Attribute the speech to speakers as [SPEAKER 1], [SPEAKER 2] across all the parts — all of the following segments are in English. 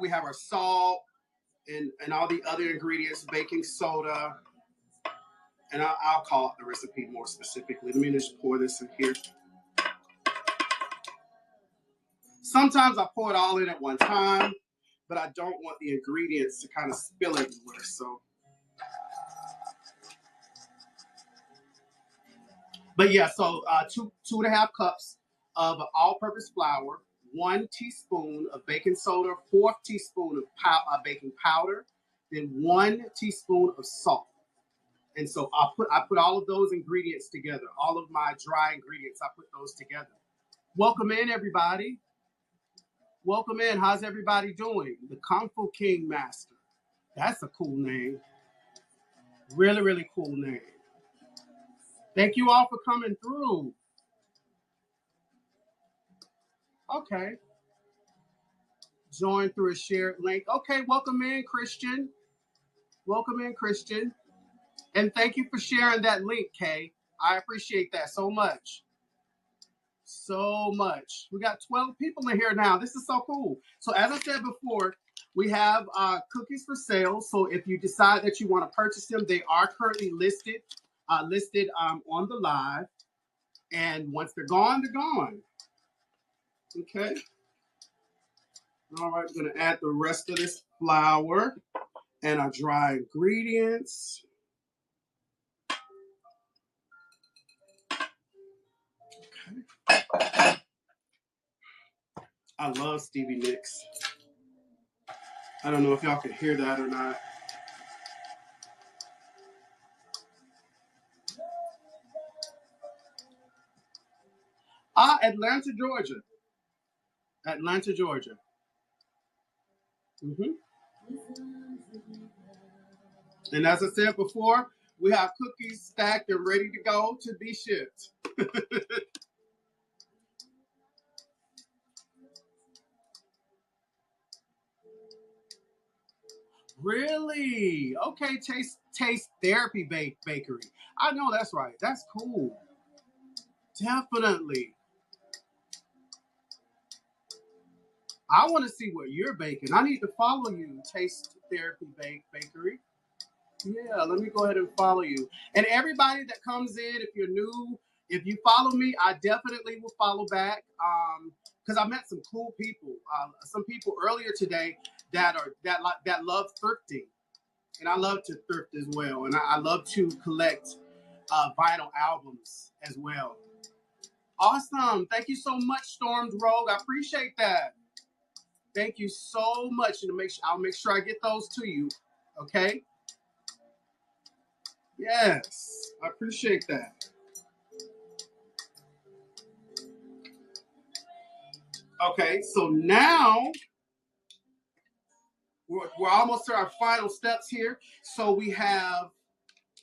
[SPEAKER 1] we have our salt and all the other ingredients, baking soda. And I'll call it the recipe more specifically. Let me just pour this in here. Sometimes I pour it all in at one time, but I don't want the ingredients to kind of spill everywhere. So, but yeah, so 2.5 cups of all-purpose flour, 1 teaspoon of baking soda, 1/4 teaspoon of baking powder, then 1 teaspoon of salt. And so I put all of those ingredients together, all of my dry ingredients, I put those together. Welcome in, everybody. Welcome in. How's everybody doing? The Kung Fu King Master. That's a cool name. Really, really cool name. Thank you all for coming through. Okay. Join through a shared link. Okay, welcome in, Christian. Welcome in, Christian. And thank you for sharing that link, Kay. I appreciate that so much. So much. We got 12 people in here now. This is so cool. So as I said before, we have cookies for sale. So if you decide that you want to purchase them, they are currently listed on the live. And once they're gone, they're gone. Okay. All right, we're going to add the rest of this flour and our dry ingredients. Okay. I love Stevie Nicks. I don't know if y'all can hear that or not. Atlanta, Georgia. Atlanta, Georgia. And as I said before, we have cookies stacked and ready to go to be shipped. Really? Okay, Taste Therapy Bakery. I know that's right. That's cool. Definitely. I want to see what you're baking. I need to follow you, Taste Therapy Bakery. Yeah, let me go ahead and follow you. And everybody that comes in, if you're new, if you follow me, I definitely will follow back. Because I met some cool people. Some people earlier today that love thrifting, and I love to thrift as well. And I love to collect vinyl albums as well. Awesome! Thank you so much, Stormed Rogue. I appreciate that. Thank you so much. And I'll make sure I get those to you. Okay. Yes, I appreciate that. Okay, so now we're almost to our final steps here. So we have,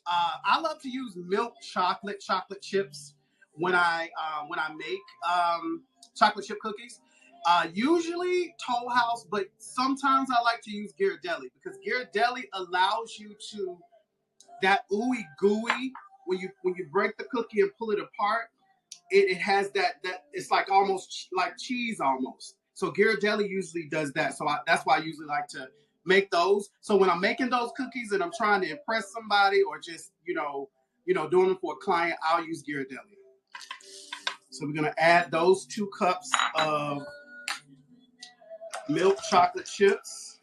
[SPEAKER 1] I love to use milk chocolate chips when I make chocolate chip cookies. Usually Toll House, but sometimes I like to use Ghirardelli because Ghirardelli allows you to that ooey gooey when you break the cookie and pull it apart. It has that it's like almost like cheese almost. So Ghirardelli usually does that. So that's why I usually like to make those. So when I'm making those cookies and I'm trying to impress somebody or just doing them for a client, I'll use Ghirardelli. So we're gonna add those 2 cups of milk chocolate chips.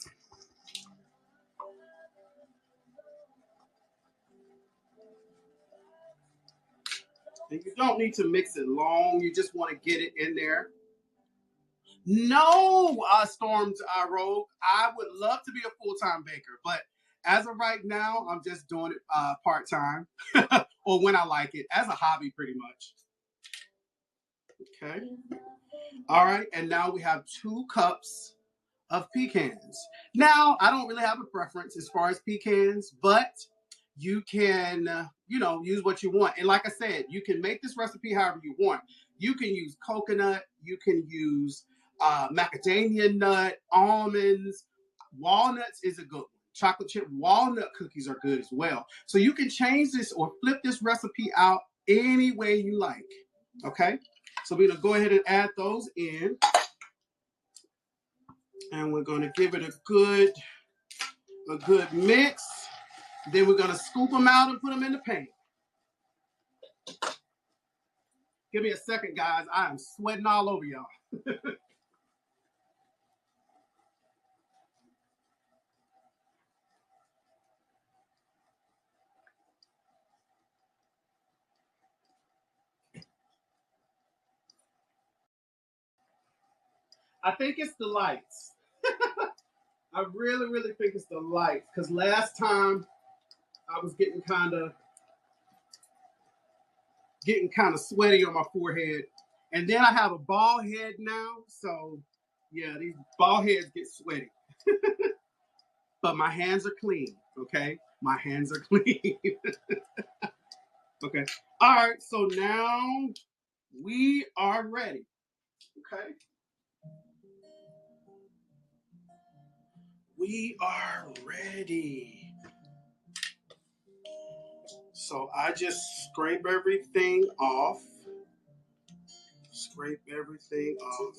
[SPEAKER 1] And you don't need to mix it long. You just want to get it in there. No, Stormed Rogue. I would love to be a full-time baker, but as of right now, I'm just doing it part-time or when I like it, as a hobby pretty much. Okay. All right, and now we have 2 cups of pecans. Now, I don't really have a preference as far as pecans, but you can, use what you want. And like I said, you can make this recipe however you want. You can use coconut. You can use macadamia nut, almonds. Walnuts is a good one. Chocolate chip walnut cookies are good as well. So you can change this or flip this recipe out any way you like. Okay? So we're going to go ahead and add those in. And we're going to give it a good mix. Then we're going to scoop them out and put them in the pan. Give me a second, guys. I am sweating all over y'all. I think it's the lights. I really, really think it's the lights. Because last time I was getting kind of sweaty on my forehead. And then I have a bald head now. So, yeah, these bald heads get sweaty. But my hands are clean, okay? My hands are clean. Okay. All right, so now we are ready, okay? We are ready. So I just scrape everything off. Scrape everything off.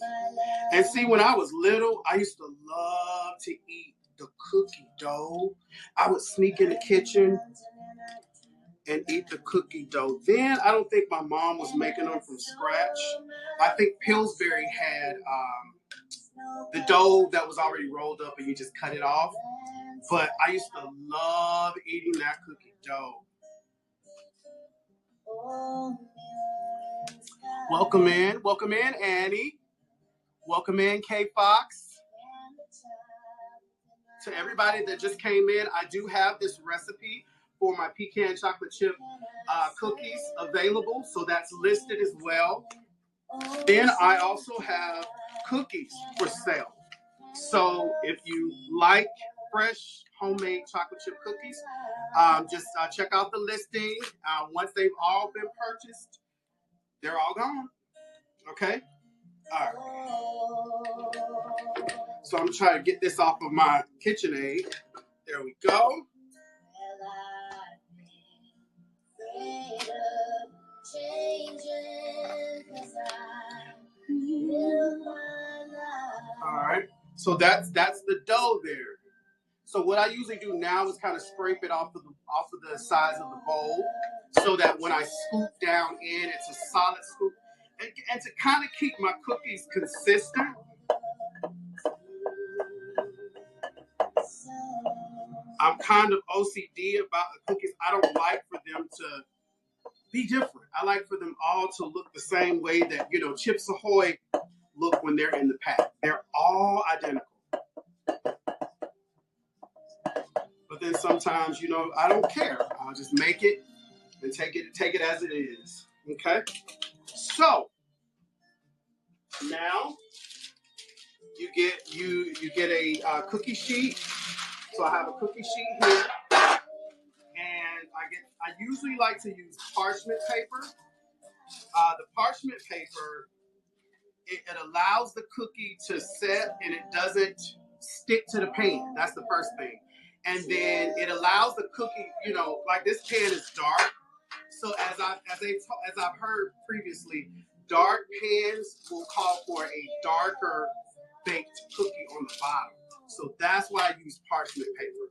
[SPEAKER 1] And see, when I was little, I used to love to eat the cookie dough. I would sneak in the kitchen and eat the cookie dough. Then I don't think my mom was making them from scratch. I think Pillsbury had the dough that was already rolled up and you just cut it off. But I used to love eating that cookie dough. Welcome in, Annie. Welcome in, K Fox. To everybody that just came in, I do have this recipe for my pecan chocolate chip cookies available, so that's listed as well. Then I also have cookies for sale. So if you like fresh homemade chocolate chip cookies, just check out the listing. Once they've all been purchased, they're all gone. Okay? All right. So I'm trying to get this off of my KitchenAid. There we go. All right. So that's the dough there. So what I usually do now is kind of scrape it off of the sides of the bowl, so that when I scoop down in, it's a solid scoop, and to kind of keep my cookies consistent. I'm kind of OCD about the cookies. I don't like for them to be different. I like for them all to look the same way that, Chips Ahoy look when they're in the pack. They're all identical. But then sometimes, I don't care. I'll just make it and take it as it is. Okay? So now you get a cookie sheet. So I have a cookie sheet here, and I usually like to use parchment paper. The parchment paper, it allows the cookie to set and it doesn't stick to the pan. That's the first thing. And then it allows the cookie, like this pan is dark. So as I've heard previously, dark pans will call for a darker baked cookie on the bottom. So that's why I use parchment paper.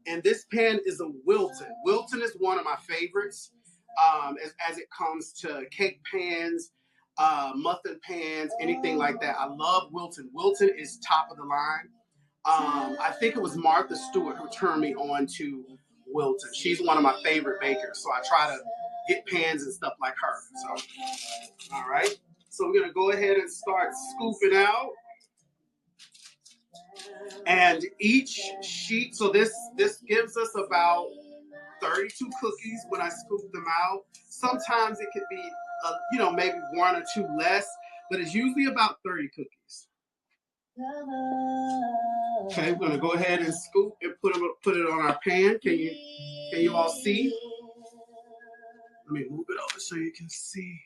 [SPEAKER 1] And this pan is a Wilton. Wilton is one of my favorites as it comes to cake pans, muffin pans, anything like that. I love Wilton. Wilton is top of the line. I think it was Martha Stewart who turned me on to Wilton. She's one of my favorite bakers, so I try to get pans and stuff like her. So, all right. So we're gonna go ahead and start scooping out. And each sheet, so this gives us about 32 cookies when I scoop them out. Sometimes it could be, maybe one or two less, but it's usually about 30 cookies. Okay, we're gonna go ahead and scoop and put it on our pan. Can you all see? Let me move it over so you can see.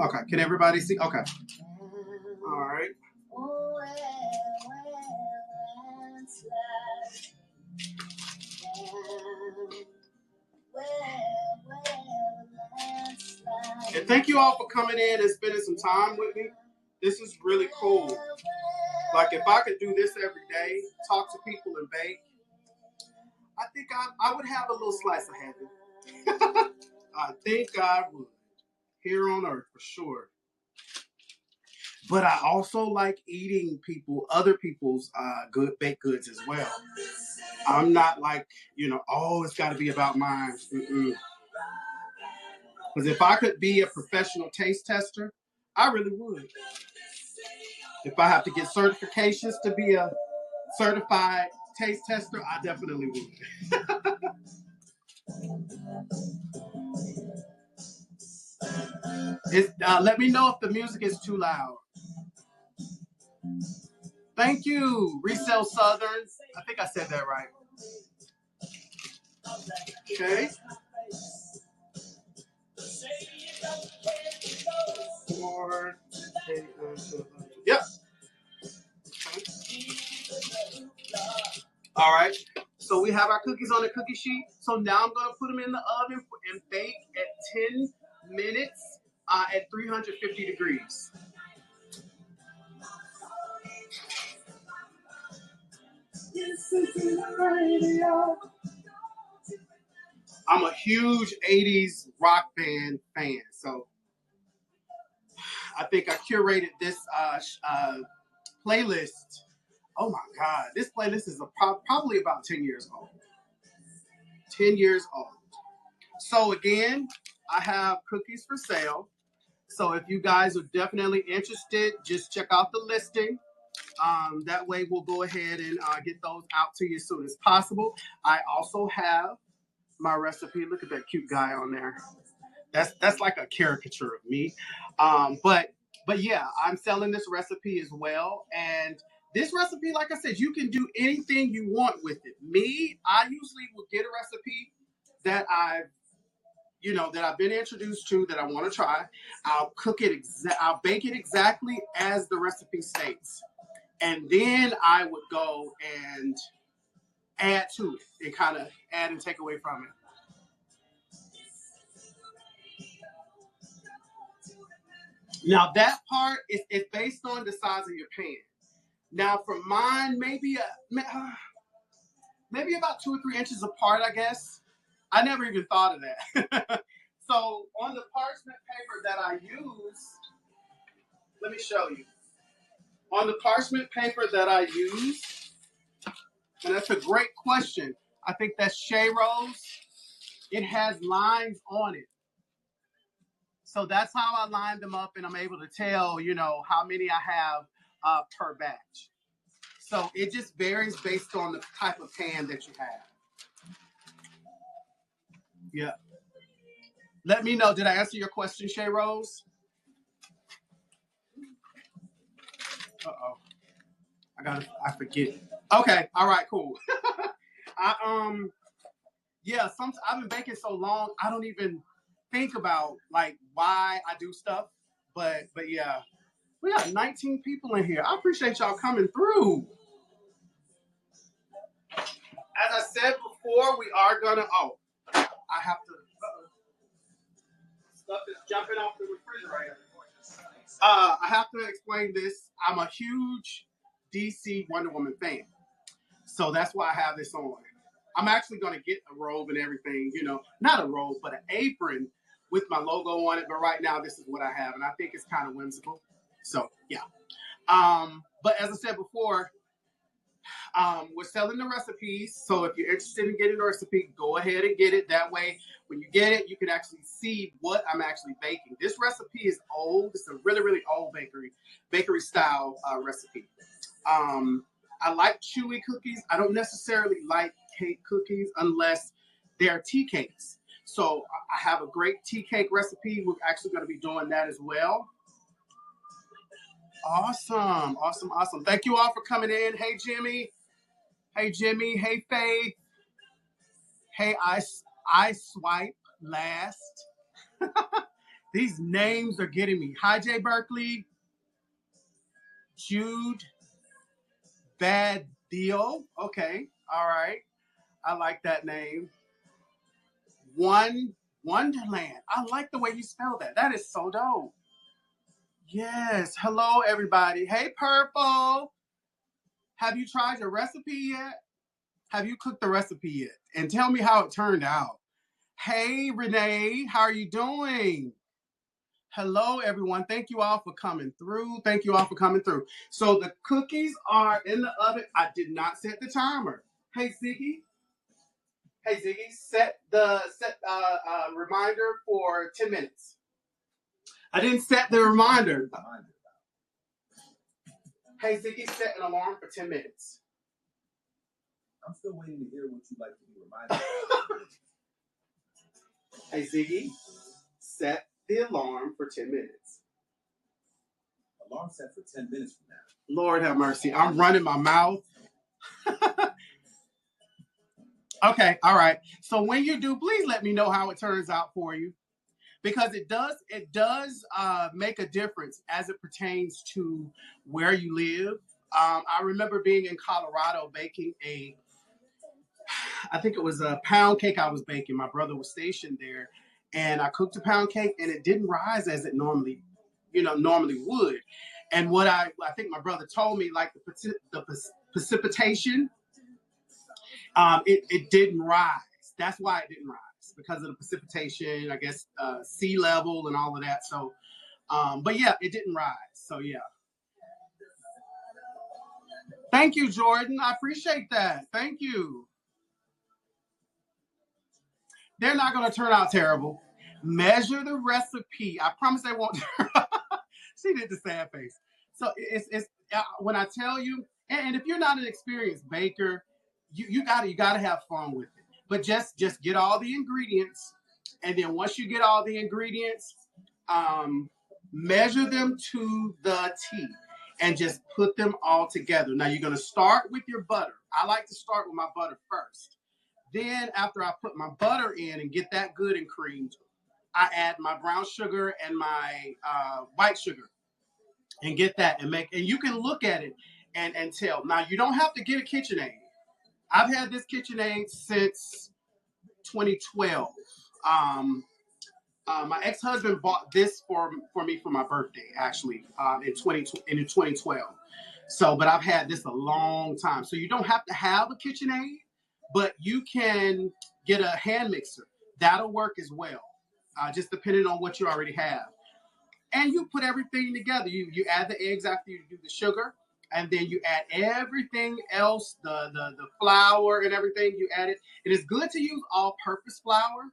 [SPEAKER 1] Okay, can everybody see? Okay. All right. And thank you all for coming in and spending some time with me. This is really cool. Like if I could do this every day, talk to people and bake, I think I would have a little slice of heaven. I think I would. Here on earth for sure. But I also like eating other people's good baked goods as well. I'm not like, oh, it's got to be about mine. Because if I could be a professional taste tester, I really would. If I have to get certifications to be a certified taste tester, I definitely would. Let me know if the music is too loud. Thank you, Resell Southern. I think I said that right. Okay. 4, 8, 9, 10, 11. Yep. All right. So we have our cookies on the cookie sheet. So now I'm going to put them in the oven and bake at 10 minutes at 350 degrees. I'm a huge 80s rock band fan. So I think I curated this playlist. Oh my God. This playlist is probably about 10 years old. 10 years old. So again, I have cookies for sale. So if you guys are definitely interested, just check out the listing. That way we'll go ahead and get those out to you as soon as possible. I also have my recipe. Look at that cute guy on there. That's like a caricature of me. But yeah, I'm selling this recipe as well. And this recipe, like I said, you can do anything you want with it. Me, I usually will get a recipe that I've been introduced to that I want to try. I'll cook it. I'll bake it exactly as the recipe states, and then I would go and add to it and kind of add and take away from it. Now that part is based on the size of your pan. Now for mine, maybe about 2 or 3 inches apart, I guess. I never even thought of that. So on the parchment paper that I use, let me show you. On the parchment paper that I use, and that's a great question. I think that's Shea Rose. It has lines on it. So that's how I line them up, and I'm able to tell, how many I have per batch. So it just varies based on the type of pan that you have. Yeah. Let me know. Did I answer your question, Shea Rose? Uh-oh. I forget. Okay. All right, cool. Yeah, I've been baking so long, I don't even think about like why I do stuff. But yeah, we got 19 people in here. I appreciate y'all coming through. As I said before, we are gonna. Oh, I have to. Stuff is jumping off the refrigerator. I have to explain this. I'm a huge DC Wonder Woman fan, so that's why I have this on. I'm actually going to get a robe and everything, not a robe, but an apron with my logo on it. But right now, this is what I have, and I think it's kind of whimsical. So yeah. But as I said before, we're selling the recipes. So if you're interested in getting a recipe, go ahead and get it. That way, when you get it, you can actually see what I'm actually baking. This recipe is old. It's a really, really old bakery style recipe. I like chewy cookies. I don't necessarily like cake cookies unless they're tea cakes. So I have a great tea cake recipe. We're actually going to be doing that as well. Awesome. Awesome. Awesome. Thank you all for coming in. Hey, Jimmy. Hey, Jimmy. Hey, Faith. Hey, I swipe last. These names are getting me. Hi, Jay Berkeley. Jude. Bad Deal. Okay. All right. I like that name. Wonderland. I like the way you spell that. That is so dope. Yes. Hello, everybody. Hey, Purple. Have you tried your recipe yet? Have you cooked the recipe yet? And tell me how it turned out. Hey, Renee. How are you doing? Hello, everyone. Thank you all for coming through. Thank you all for coming through. So the cookies are in the oven. I did not set the timer. Hey, Ziggy. Hey, Ziggy. Set the reminder for 10 minutes. I didn't set the reminder. Hey, Ziggy, set an alarm for 10 minutes. I'm still waiting to hear what you'd like to be reminded. Hey, Ziggy, set the alarm for 10 minutes. Alarm set for 10 minutes from now. Lord have mercy. I'm running my mouth. Okay, all right. So when you do, please let me know how it turns out for you. Because it does make a difference as it pertains to where you live. I remember being in Colorado baking I think it was a pound cake I was baking. My brother was stationed there, and I cooked a pound cake, and it didn't rise as it normally would. And what I think my brother told me, like the precipitation, it didn't rise. That's why it didn't rise, because of the precipitation, I guess, sea level and all of that. So, but yeah, it didn't rise. So yeah. Thank you, Jordan. I appreciate that. Thank you. They're not going to turn out terrible. Measure the recipe. I promise they won't. She did the sad face. So it's when I tell you, and if you're not an experienced baker, you gotta have fun with it. But just get all the ingredients, and then once you get all the ingredients, measure them to the T, and just put them all together. Now you're gonna start with your butter. I like to start with my butter first. Then after I put my butter in and get that good and creamed, I add my brown sugar and my white sugar and get that and you can look at it and tell. Now you don't have to get a KitchenAid. I've had this KitchenAid since 2012. My ex-husband bought this for me for my birthday, actually, in 2012. So, but I've had this a long time. So you don't have to have a KitchenAid, but you can get a hand mixer. That'll work as well, just depending on what you already have. And you put everything together. You add the eggs after you do the sugar, and then you add everything else, the flour and everything. You add it. It is good to use all-purpose flour.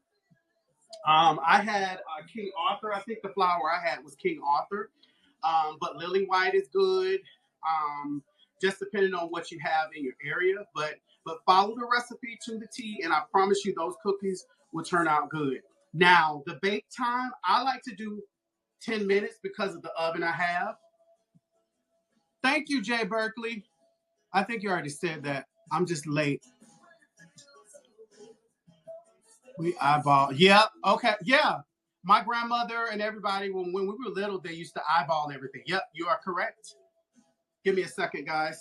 [SPEAKER 1] I had King Arthur. I think the flour I had was King Arthur, but Lily White is good. Just depending on what you have in your area, but follow the recipe to the T, and I promise you those cookies will turn out good. Now the bake time, I like to do 10 minutes because of the oven I have. Thank you, Jay Berkeley. I think you already said that. I'm just late. We eyeball. Yeah. Okay. Yeah. My grandmother and everybody, when we were little, they used to eyeball everything. Yep. You are correct. Give me a second, guys.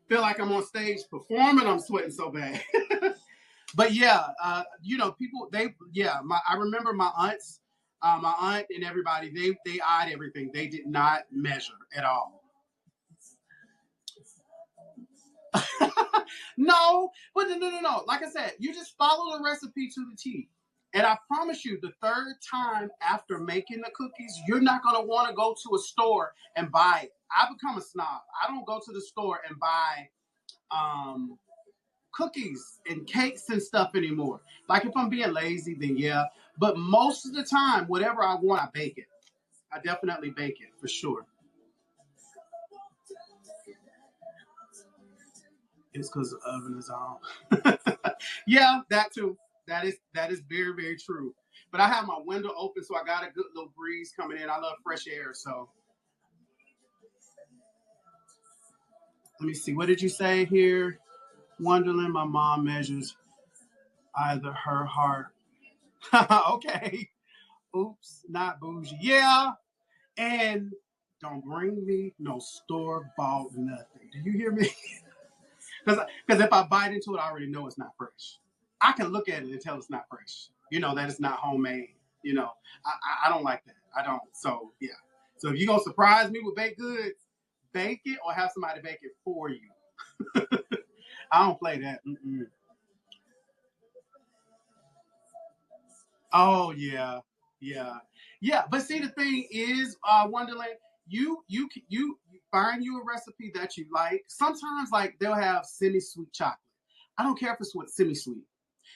[SPEAKER 1] Feel like I'm on stage performing. I'm sweating so bad. But yeah, people, I remember my aunts, my aunt and everybody, they eyed everything. They did not measure at all. No, but no. Like I said, you just follow the recipe to the T. And I promise you, the third time after making the cookies, you're not going to want to go to a store and buy it. I become a snob. I don't go to the store and buy cookies and cakes and stuff anymore. Like if I'm being lazy, then yeah. But most of the time, whatever I want, I bake it. I definitely bake it for sure. It's because the oven is on. Yeah, that too. That is very, very true. But I have my window open, so I got a good little breeze coming in. I love fresh air, so let me see. What did you say here? Wonderland, my mom measures either her heart. Okay. Oops, not bougie. Yeah. And don't bring me no store bought nothing. Do you hear me? Because if I bite into it, I already know it's not fresh. I can look at it and tell it's not fresh. you know, that is not homemade. You know, I don't like that. I don't. So yeah. So if you're gonna surprise me with baked goods, bake it or have somebody bake it for you. I don't play that. Mm-mm. Oh yeah, yeah, yeah. But see, the thing is, Wonderland, you find you a recipe that you like. Sometimes, like they'll have semi-sweet chocolate. I don't care if it's what semi-sweet.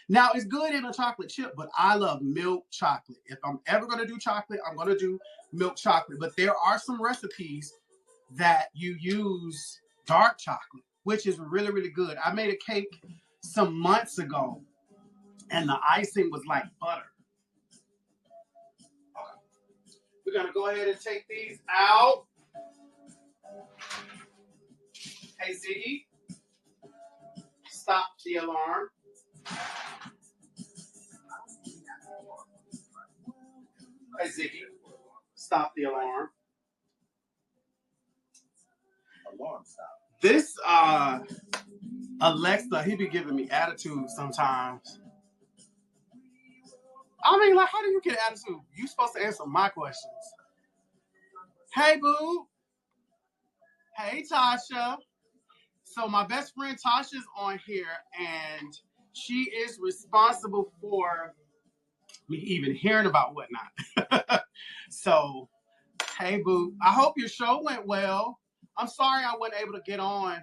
[SPEAKER 1] Now it's good in a chocolate chip, but I love milk chocolate. If I'm ever gonna do chocolate, I'm gonna do milk chocolate. But there are some recipes that you use dark chocolate, which is really, really good. I made a cake some months ago, and the icing was like butter. Okay. We're gonna go ahead and take these out. Hey Ziggy, stop the alarm. Hey Ziggy, stop the alarm. Alarm stop. This Alexa, he be giving me attitude sometimes. I mean, like, how do you get attitude? You supposed to answer my questions. Hey, boo. Hey, Tasha. So my best friend Tasha's on here, and she is responsible for me even hearing about whatnot. So, hey, boo. I hope your show went well. I'm sorry I wasn't able to get on.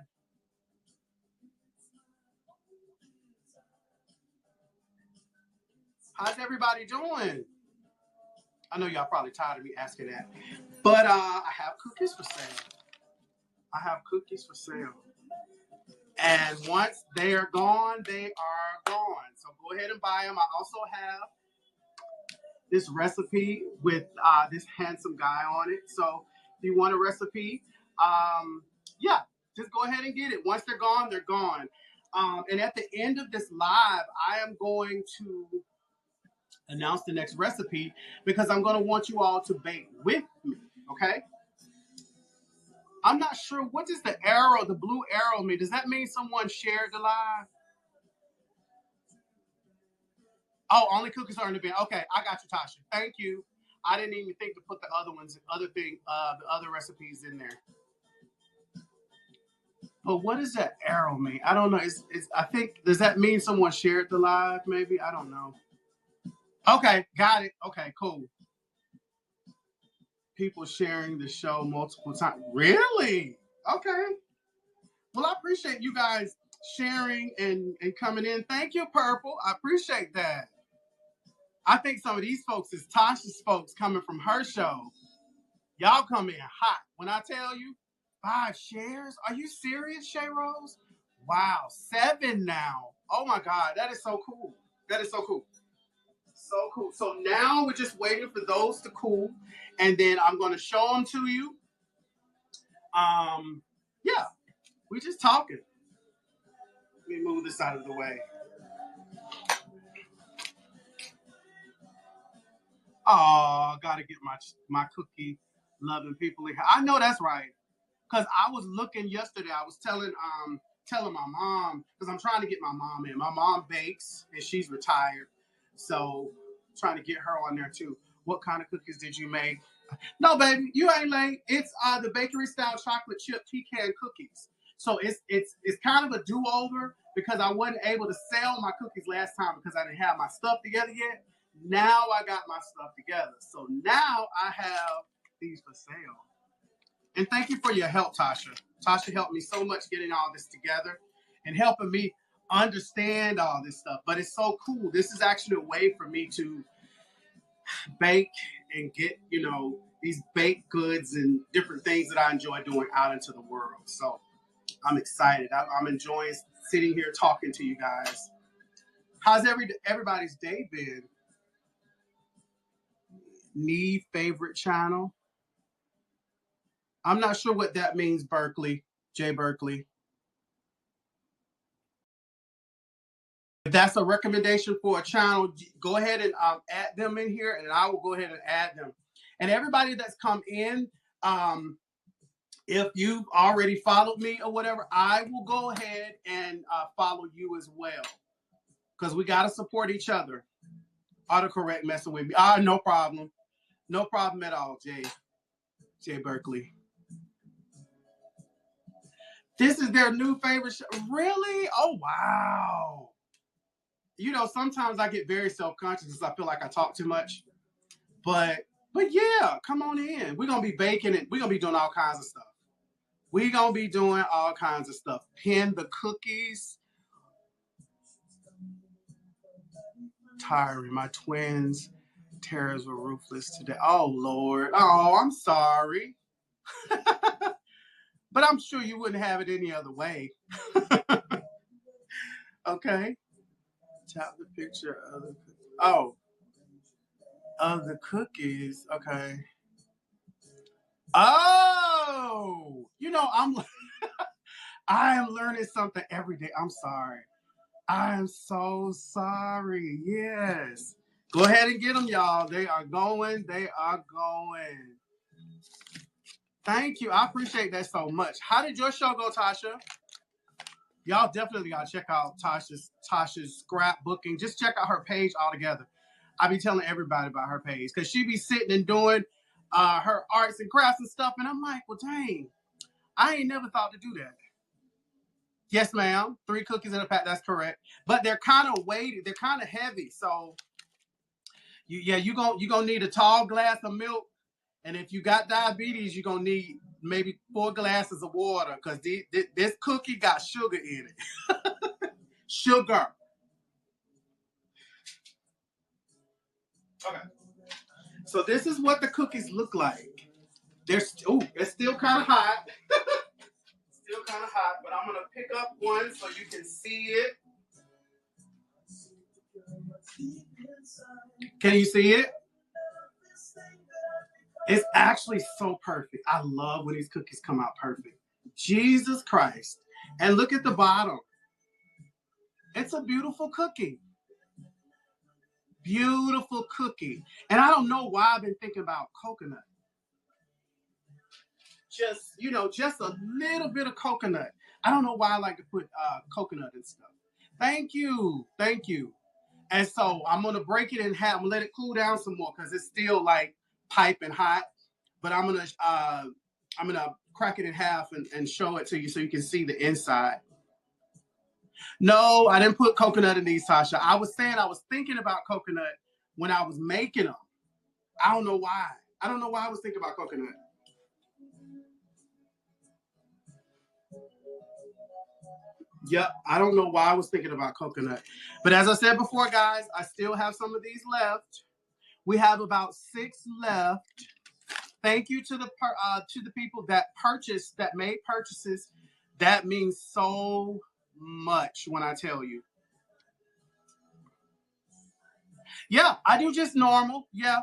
[SPEAKER 1] How's everybody doing? I know y'all probably tired of me asking that, but I have cookies for sale. I have cookies for sale. And once they are gone, they are gone. So go ahead and buy them. I also have this recipe with this handsome guy on it. So if you want a recipe, yeah, just go ahead and get it. Once they're gone, they're gone. And at the end of this live, I am going to announce the next recipe because I'm going to want you all to bake with me. Okay. I'm not sure what does the arrow, the blue arrow mean. Does that mean someone shared the live? Oh, only cookies are in the bin. Okay, I got you, Tasha. Thank you. I didn't even think to put the other ones, the other recipes in there. But what does that arrow mean? I don't know. I think, does that mean someone shared the live? Maybe I don't know. Okay, got it. Okay, cool. People sharing the show multiple times. Really? Okay. Well, I appreciate you guys sharing and coming in. Thank you, Purple. I appreciate that. I think some of these folks is Tasha's folks coming from her show. Y'all come in hot. When I tell you 5 shares, are you serious, Shay Rose? Wow, 7 now. Oh my God, that is so cool. That is so cool. So cool. So now we're just waiting for those to cool, and then I'm going to show them to you. Yeah, we're just talking. Let me move this out of the way. Oh, gotta get my cookie loving people in here. I know that's right. Cause I was looking yesterday. I was telling my mom because I'm trying to get my mom in. My mom bakes and she's retired, so I'm trying to get her on there too. What kind of cookies did you make? No, baby, you ain't late. It's the bakery style chocolate chip pecan cookies. So it's kind of a do over because I wasn't able to sell my cookies last time because I didn't have my stuff together yet. Now I got my stuff together. So now I have these for sale. And thank you for your help, Tasha. Tasha helped me so much getting all this together and helping me understand all this stuff. But it's so cool. This is actually a way for me to bake and get, these baked goods and different things that I enjoy doing out into the world. So I'm excited. I'm enjoying sitting here talking to you guys. How's everybody's day been? Need favorite channel? I'm not sure what that means, Berkeley, Jay Berkeley. If that's a recommendation for a channel, go ahead and add them in here, and I will go ahead and add them. And everybody that's come in, if you've already followed me or whatever, I will go ahead and follow you as well because we got to support each other. Autocorrect messing with me. No problem. No problem at all, Jay Berkeley. This is their new favorite show. Really? Oh, wow. You know, sometimes I get very self-conscious because I feel like I talk too much. But yeah, come on in. We're going to be baking it. We're going to be doing all kinds of stuff. We're going to be doing all kinds of stuff. Pin the cookies. Tiring. My twins' terrors were ruthless today. Oh, Lord. Oh, I'm sorry. But I'm sure you wouldn't have it any other way. Okay. Tap the picture of the of the cookies. Okay. Oh, you know, I am learning something every day. I'm sorry. I am so sorry. Yes. Go ahead and get them, y'all. They are going. They are going. Thank you. I appreciate that so much. How did your show go, Tasha? Y'all definitely gotta check out Tasha's scrapbooking. Just check out her page altogether. I be telling everybody about her page because she be sitting and doing her arts and crafts and stuff, and I'm like, well, dang, I ain't never thought to do that. Yes, ma'am. 3 cookies in a pack. That's correct. But they're kind of weighty. They're kind of heavy. So, you're gonna need a tall glass of milk. And if you got diabetes, you're going to need maybe 4 glasses of water because this cookie got sugar in it. Sugar. Okay. So this is what the cookies look like. It's still kind of hot. Still kind of hot, but I'm going to pick up one so you can see it. Can you see it? It's actually so perfect. I love when these cookies come out perfect. Jesus Christ. And look at the bottom. It's a beautiful cookie. Beautiful cookie. And I don't know why I've been thinking about coconut. Just a little bit of coconut. I don't know why I like to put coconut and stuff. Thank you. Thank you. And so I'm going to break it in half. I'm going to let it cool down some more because it's still like piping hot. But I'm going to crack it in half and show it to you so you can see the inside. No, I didn't put coconut in these, Tasha. I was thinking about coconut when I was making them. I don't know why. I don't know why I was thinking about coconut. Yep, I don't know why I was thinking about coconut. But as I said before, guys, I still have some of these left. We have about 6 left. Thank you to the people that made purchases. That means so much when I tell you. Yeah, I do just normal. Yeah.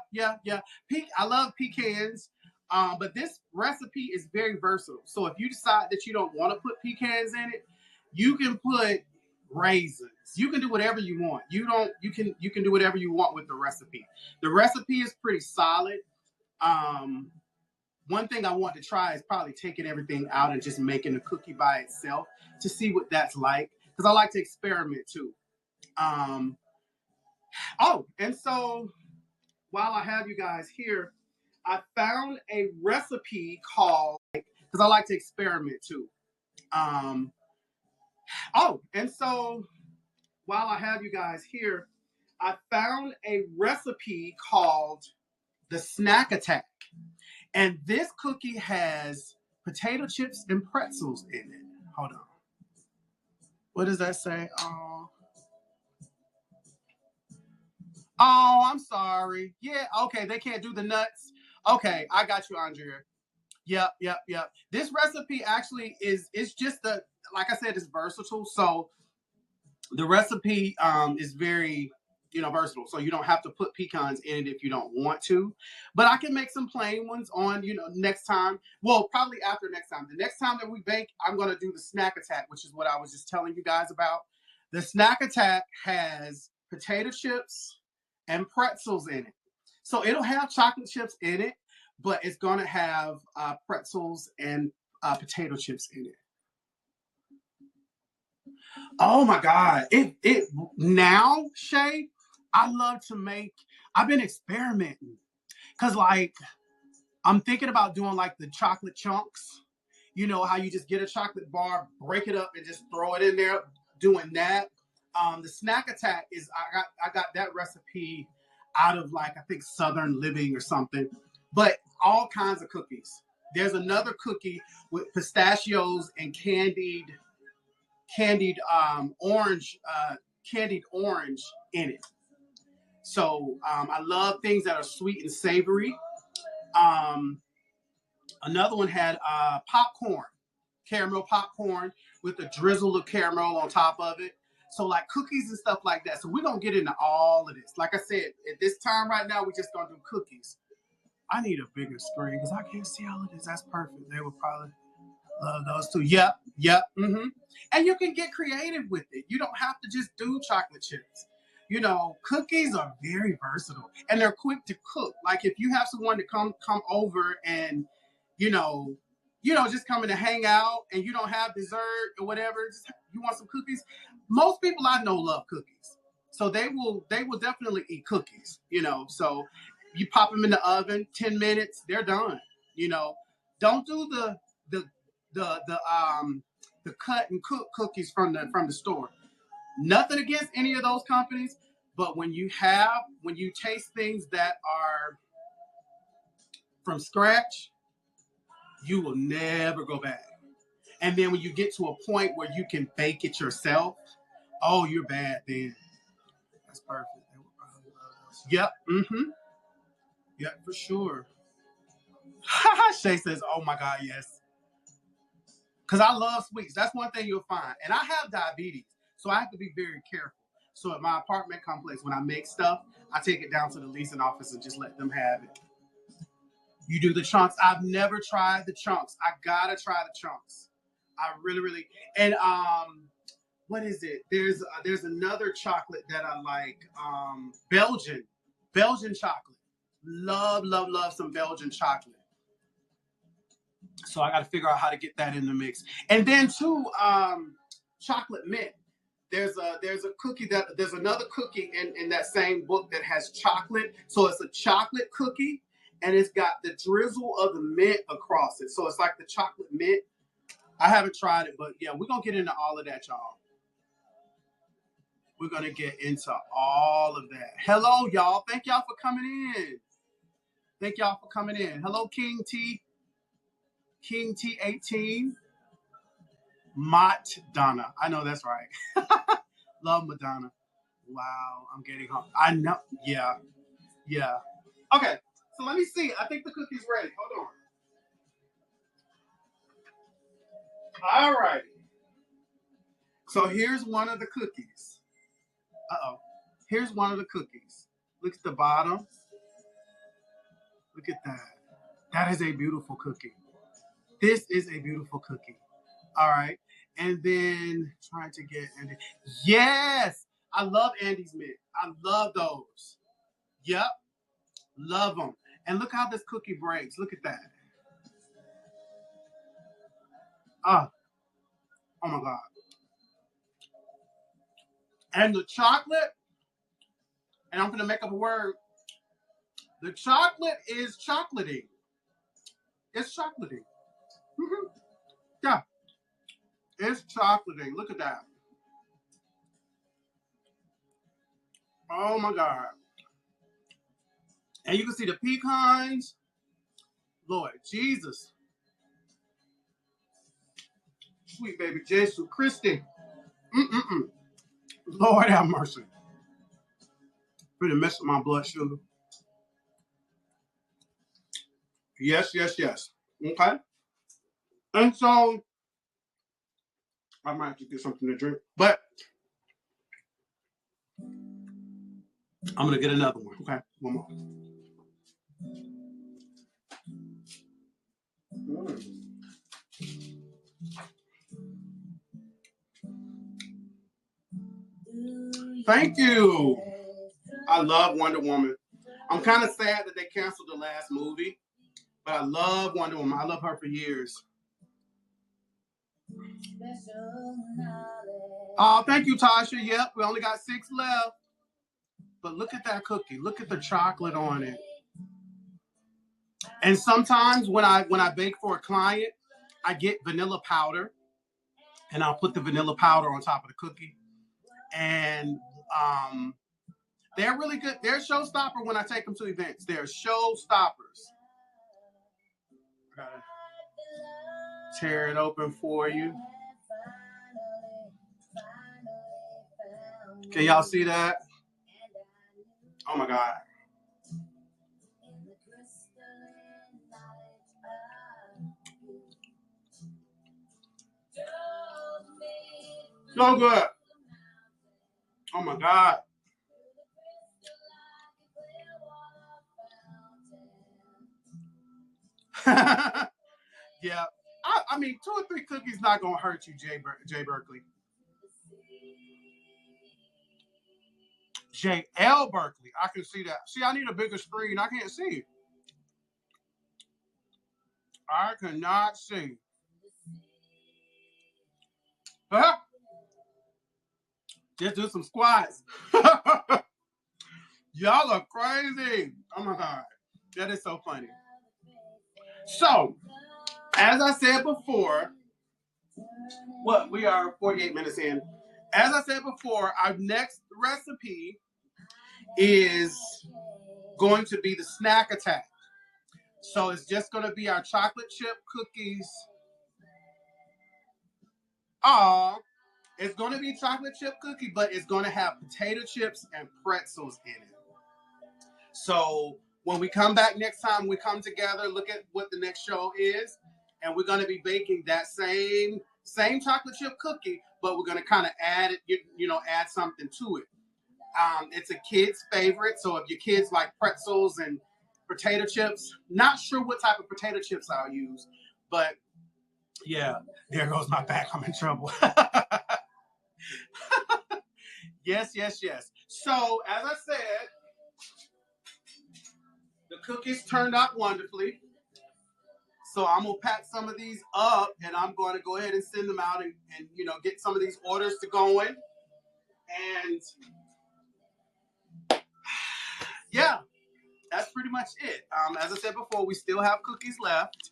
[SPEAKER 1] I love pecans. But this recipe is very versatile. So if you decide that you don't want to put pecans in it, you can put raisins. You can do whatever you want. You can do whatever you want with the recipe. The recipe is pretty solid. One thing I want to try is probably taking everything out and just making a cookie by itself to see what that's like. Because I like to experiment too. And so while I have you guys here, I found a recipe called, because I like to experiment too. And so while I have you guys here, I found a recipe called the Snack Attack. And this cookie has potato chips and pretzels in it. Hold on. What does that say? Oh, I'm sorry. Yeah, okay, they can't do the nuts. Okay, I got you, Andrea. Yep. This recipe actually is just like I said, it's versatile. So the recipe is very versatile. So you don't have to put pecans in it if you don't want to. But I can make some plain ones on next time. Well, probably after next time. The next time that we bake, I'm going to do the Snack Attack, which is what I was just telling you guys about. The Snack Attack has potato chips and pretzels in it. So it'll have chocolate chips in it, but it's going to have pretzels and potato chips in it. Oh my God. It now, Shay, I love to make, I've been experimenting. Cause like I'm thinking about doing like the chocolate chunks. You know how you just get a chocolate bar, break it up, and just throw it in there. Doing that. The snack attack is I got that recipe out of like I think Southern Living or something. But all kinds of cookies. There's another cookie with pistachios and candied orange candied orange in it. So I love things that are sweet and savory. Um, Another one had popcorn, caramel popcorn with a drizzle of caramel on top of it. So like cookies and stuff like that. So we're gonna get into all of this. Like I said, at this time right now, we're just gonna do cookies. I need a bigger screen because I can't see all of this. That's perfect. They would probably love those too. Yep, yep. And you can get creative with it. You don't have to just do chocolate chips. You know, cookies are very versatile and they're quick to cook. Like if you have someone to come over and you know, just coming to hang out and you don't have dessert or whatever, just, you want some cookies. Most people I know love cookies, so they will definitely eat cookies. So you pop them in the oven, 10 minutes, they're done. You know, don't do the the cut and cook cookies from the store. Nothing against any of those companies, but when you taste things that are from scratch, you will never go back. And then when you get to a point where you can bake it yourself, oh, you're bad then. That's perfect. Yep. Yep, for sure. Shay says, "Oh my God, yes." Because I love sweets. That's one thing you'll find. And I have diabetes, so I have to be very careful. So at my apartment complex, when I make stuff, I take it down to the leasing office and just let them have it. You do the chunks. I've never tried the chunks. I gotta try the chunks. I really, really. And what is it? There's another chocolate that I like. Belgian chocolate. Love, love, love some Belgian chocolate. So I got to figure out how to get that in the mix. And then too, chocolate mint. There's another cookie in that same book that has chocolate. So it's a chocolate cookie and it's got the drizzle of the mint across it. So it's like the chocolate mint. I haven't tried it, but yeah, we're gonna get into all of that, y'all. We're gonna get into all of that. Hello, y'all. Thank y'all for coming in. Thank y'all for coming in. Hello, King T18. Mott Donna. I know that's right. Love Madonna. Wow, I'm getting hungry. I know. Yeah. Yeah. Okay. So let me see. I think the cookie's ready. Hold on. All right. So here's one of the cookies. Uh-oh. Here's one of the cookies. Look at the bottom. Look at that. That is a beautiful cookie. This is a beautiful cookie. All right. And then trying to get Andy. Yes. I love Andy's Mint. I love those. Yep. Love them. And look how this cookie breaks. Look at that. Oh, oh my God. And the chocolate, and I'm going to make up a word. The chocolate is chocolatey. It's chocolatey. Mm-hmm. Yeah. It's chocolatey. Look at that. Oh my God. And you can see the pecans. Lord Jesus. Sweet baby Jesus Christy. Mm-mm-mm. Lord have mercy. Pretty mess with my blood sugar. Yes, yes, yes. Okay. And so I might have to get something to drink. But I'm gonna get another one. Okay. One more. Thank you. I love Wonder Woman. I'm kind of sad that they canceled the last movie, but I love Wonder Woman. I love her for years. Oh, thank you, Tasha. Yep, we only got 6 left. but look at that cookie. Look at the chocolate on it. And sometimes when I bake for a client, I get vanilla powder, and I'll put the vanilla powder on top of the cookie. And they're really good. They're a showstopper when I take them to events. They're showstoppers. Gotta tear it open for you. Can y'all see that? Oh my God. So good. Oh my God. Yeah. I mean, 2 or 3 cookies not gonna hurt you, Jay Berkeley. J.L. Berkeley. I can see that. See, I need a bigger screen. I can't see. I cannot see. Huh? Just do some squats. Y'all are crazy. Oh my God. That is so funny. So, as I said before, we are 48 minutes in. As I said before, our next recipe is going to be the snack attack. So it's just going to be our chocolate chip cookies. It's going to be chocolate chip cookie, but it's going to have potato chips and pretzels in it. So when we come back next time, we come together, look at what the next show is, and we're going to be baking that same chocolate chip cookie, but we're going to kind of add it, add something to it. It's a kid's favorite, so if your kids like pretzels and potato chips, not sure what type of potato chips I'll use, but yeah, there goes my back. I'm in trouble. Yes. So, as I said, the cookies turned out wonderfully. So I'm going to pack some of these up, and I'm going to go ahead and send them out and get some of these orders to going. And yeah, that's pretty much it. As I said before, we still have cookies left.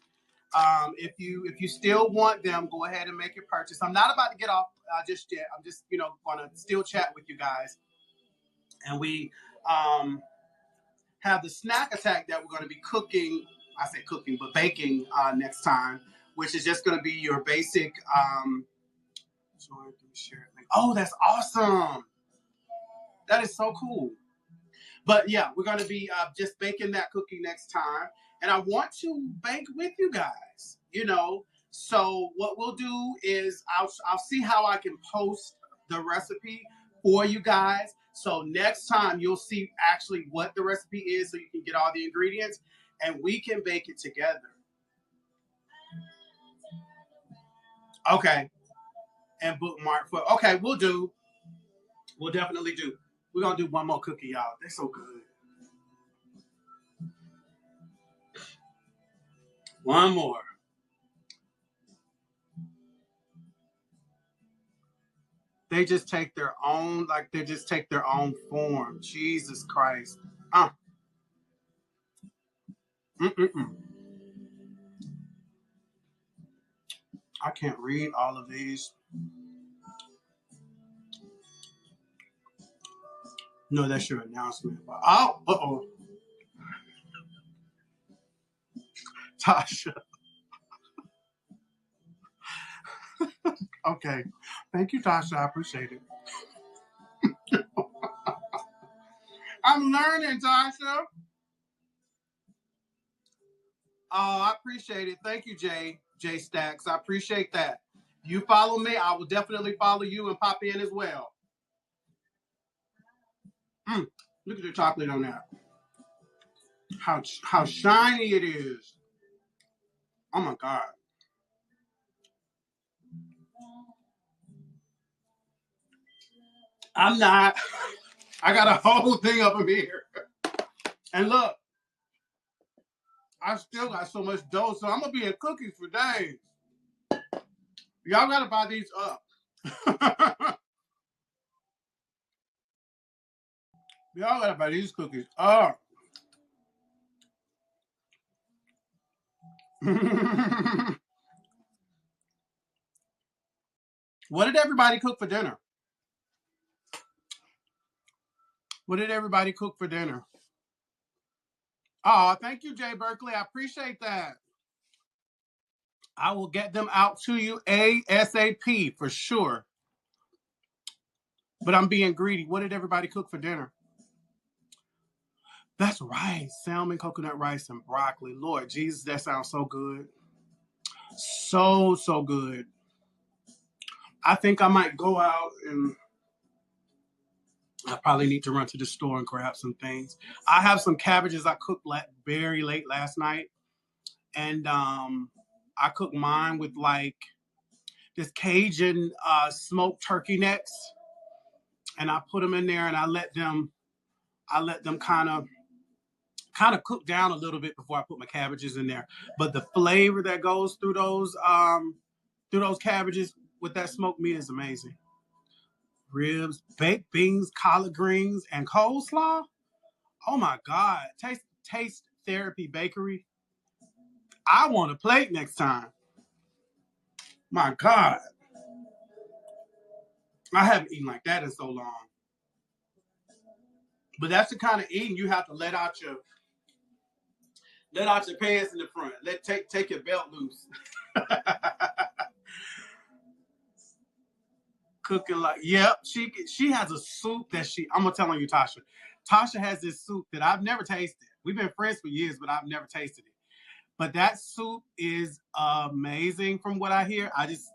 [SPEAKER 1] If you still want them, go ahead and make your purchase. I'm not about to get off just yet. I'm just going to still chat with you guys, and we have the snack attack that we're going to be cooking. I say cooking, but baking next time, which is just going to be your basic. Oh, that's awesome! That is so cool. But yeah, we're going to be just baking that cookie next time. And I want to bake with you guys, So what we'll do is I'll see how I can post the recipe for you guys. So next time you'll see actually what the recipe is so you can get all the ingredients and we can bake it together. Okay. And bookmark for, okay, we'll definitely do. We're going to do one more cookie, y'all. They're so good. One more. They just take their own form. Jesus Christ. I can't read all of these. No, that's your announcement. Oh, uh-oh. Tasha. Okay. Thank you, Tasha. I appreciate it. I'm learning, Tasha. Oh, I appreciate it. Thank you, Jay Stacks. I appreciate that. You follow me, I will definitely follow you and pop in as well. Look at the chocolate on that. How shiny it is. Oh my God. I'm not. I got a whole thing up in here. And look, I still got so much dough, so I'm gonna be in cookies for days. Y'all gotta buy these up. Y'all gotta buy these cookies. Oh. What did everybody cook for dinner? What did everybody cook for dinner? Oh, thank you, Jay Berkeley. I appreciate that. I will get them out to you ASAP for sure. But I'm being greedy. What did everybody cook for dinner? That's right. Salmon, coconut rice, and broccoli. Lord Jesus, that sounds so good. So, so good. I think I might go out and I probably need to run to the store and grab some things. I have some cabbages I cooked very late last night. And I cooked mine with like this Cajun smoked turkey necks. And I put them in there and I let them kind of cook down a little bit before I put my cabbages in there. But the flavor that goes through those cabbages with that smoked meat is amazing. Ribs, baked beans, collard greens, and coleslaw. Oh my God! Taste Therapy Bakery. I want a plate next time. My God, I haven't eaten like that in so long. But that's the kind of eating you have to let out your pants in the front. Take your belt loose. Cooking like, yep. She has a soup that I'm gonna tell on you, Tasha. Tasha has this soup that I've never tasted. We've been friends for years, but I've never tasted it. But that soup is amazing from what I hear. I just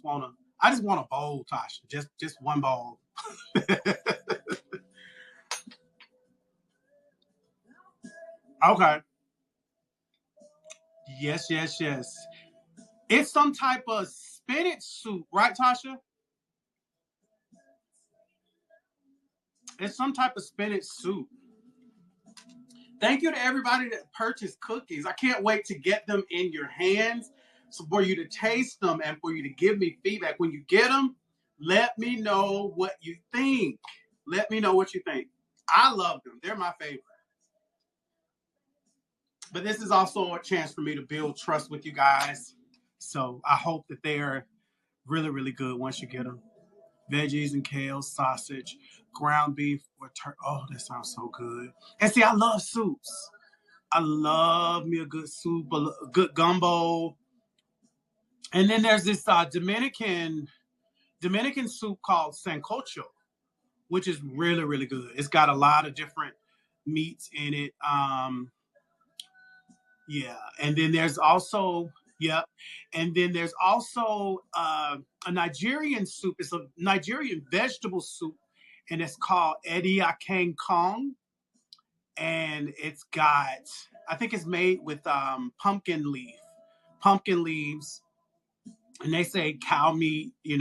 [SPEAKER 1] want a bowl, Tasha. Just one bowl. Okay. Yes, yes, yes. It's some type of spinach soup, right, Tasha? It's some type of spinach soup. Thank you to everybody that purchased cookies. I can't wait to get them in your hands, so for you to taste them and for you to give me feedback. When you get them, let me know what you think. Let me know what you think. I love them. They're my favorite. But this is also a chance for me to build trust with you guys. So I hope that they are really, really good once you get them. Veggies and kale, sausage, ground beef, or turkey. Oh, that sounds so good. And see, I love soups. I love me a good soup, a good gumbo. And then there's this Dominican soup called sancocho, which is really, really good. It's got a lot of different meats in it. Yeah, and then there's also yep, and then there's also a Nigerian soup. It's a Nigerian vegetable soup, and it's called Ediakan Kong, and it's got I think it's made with pumpkin leaves, and they say cow meat. I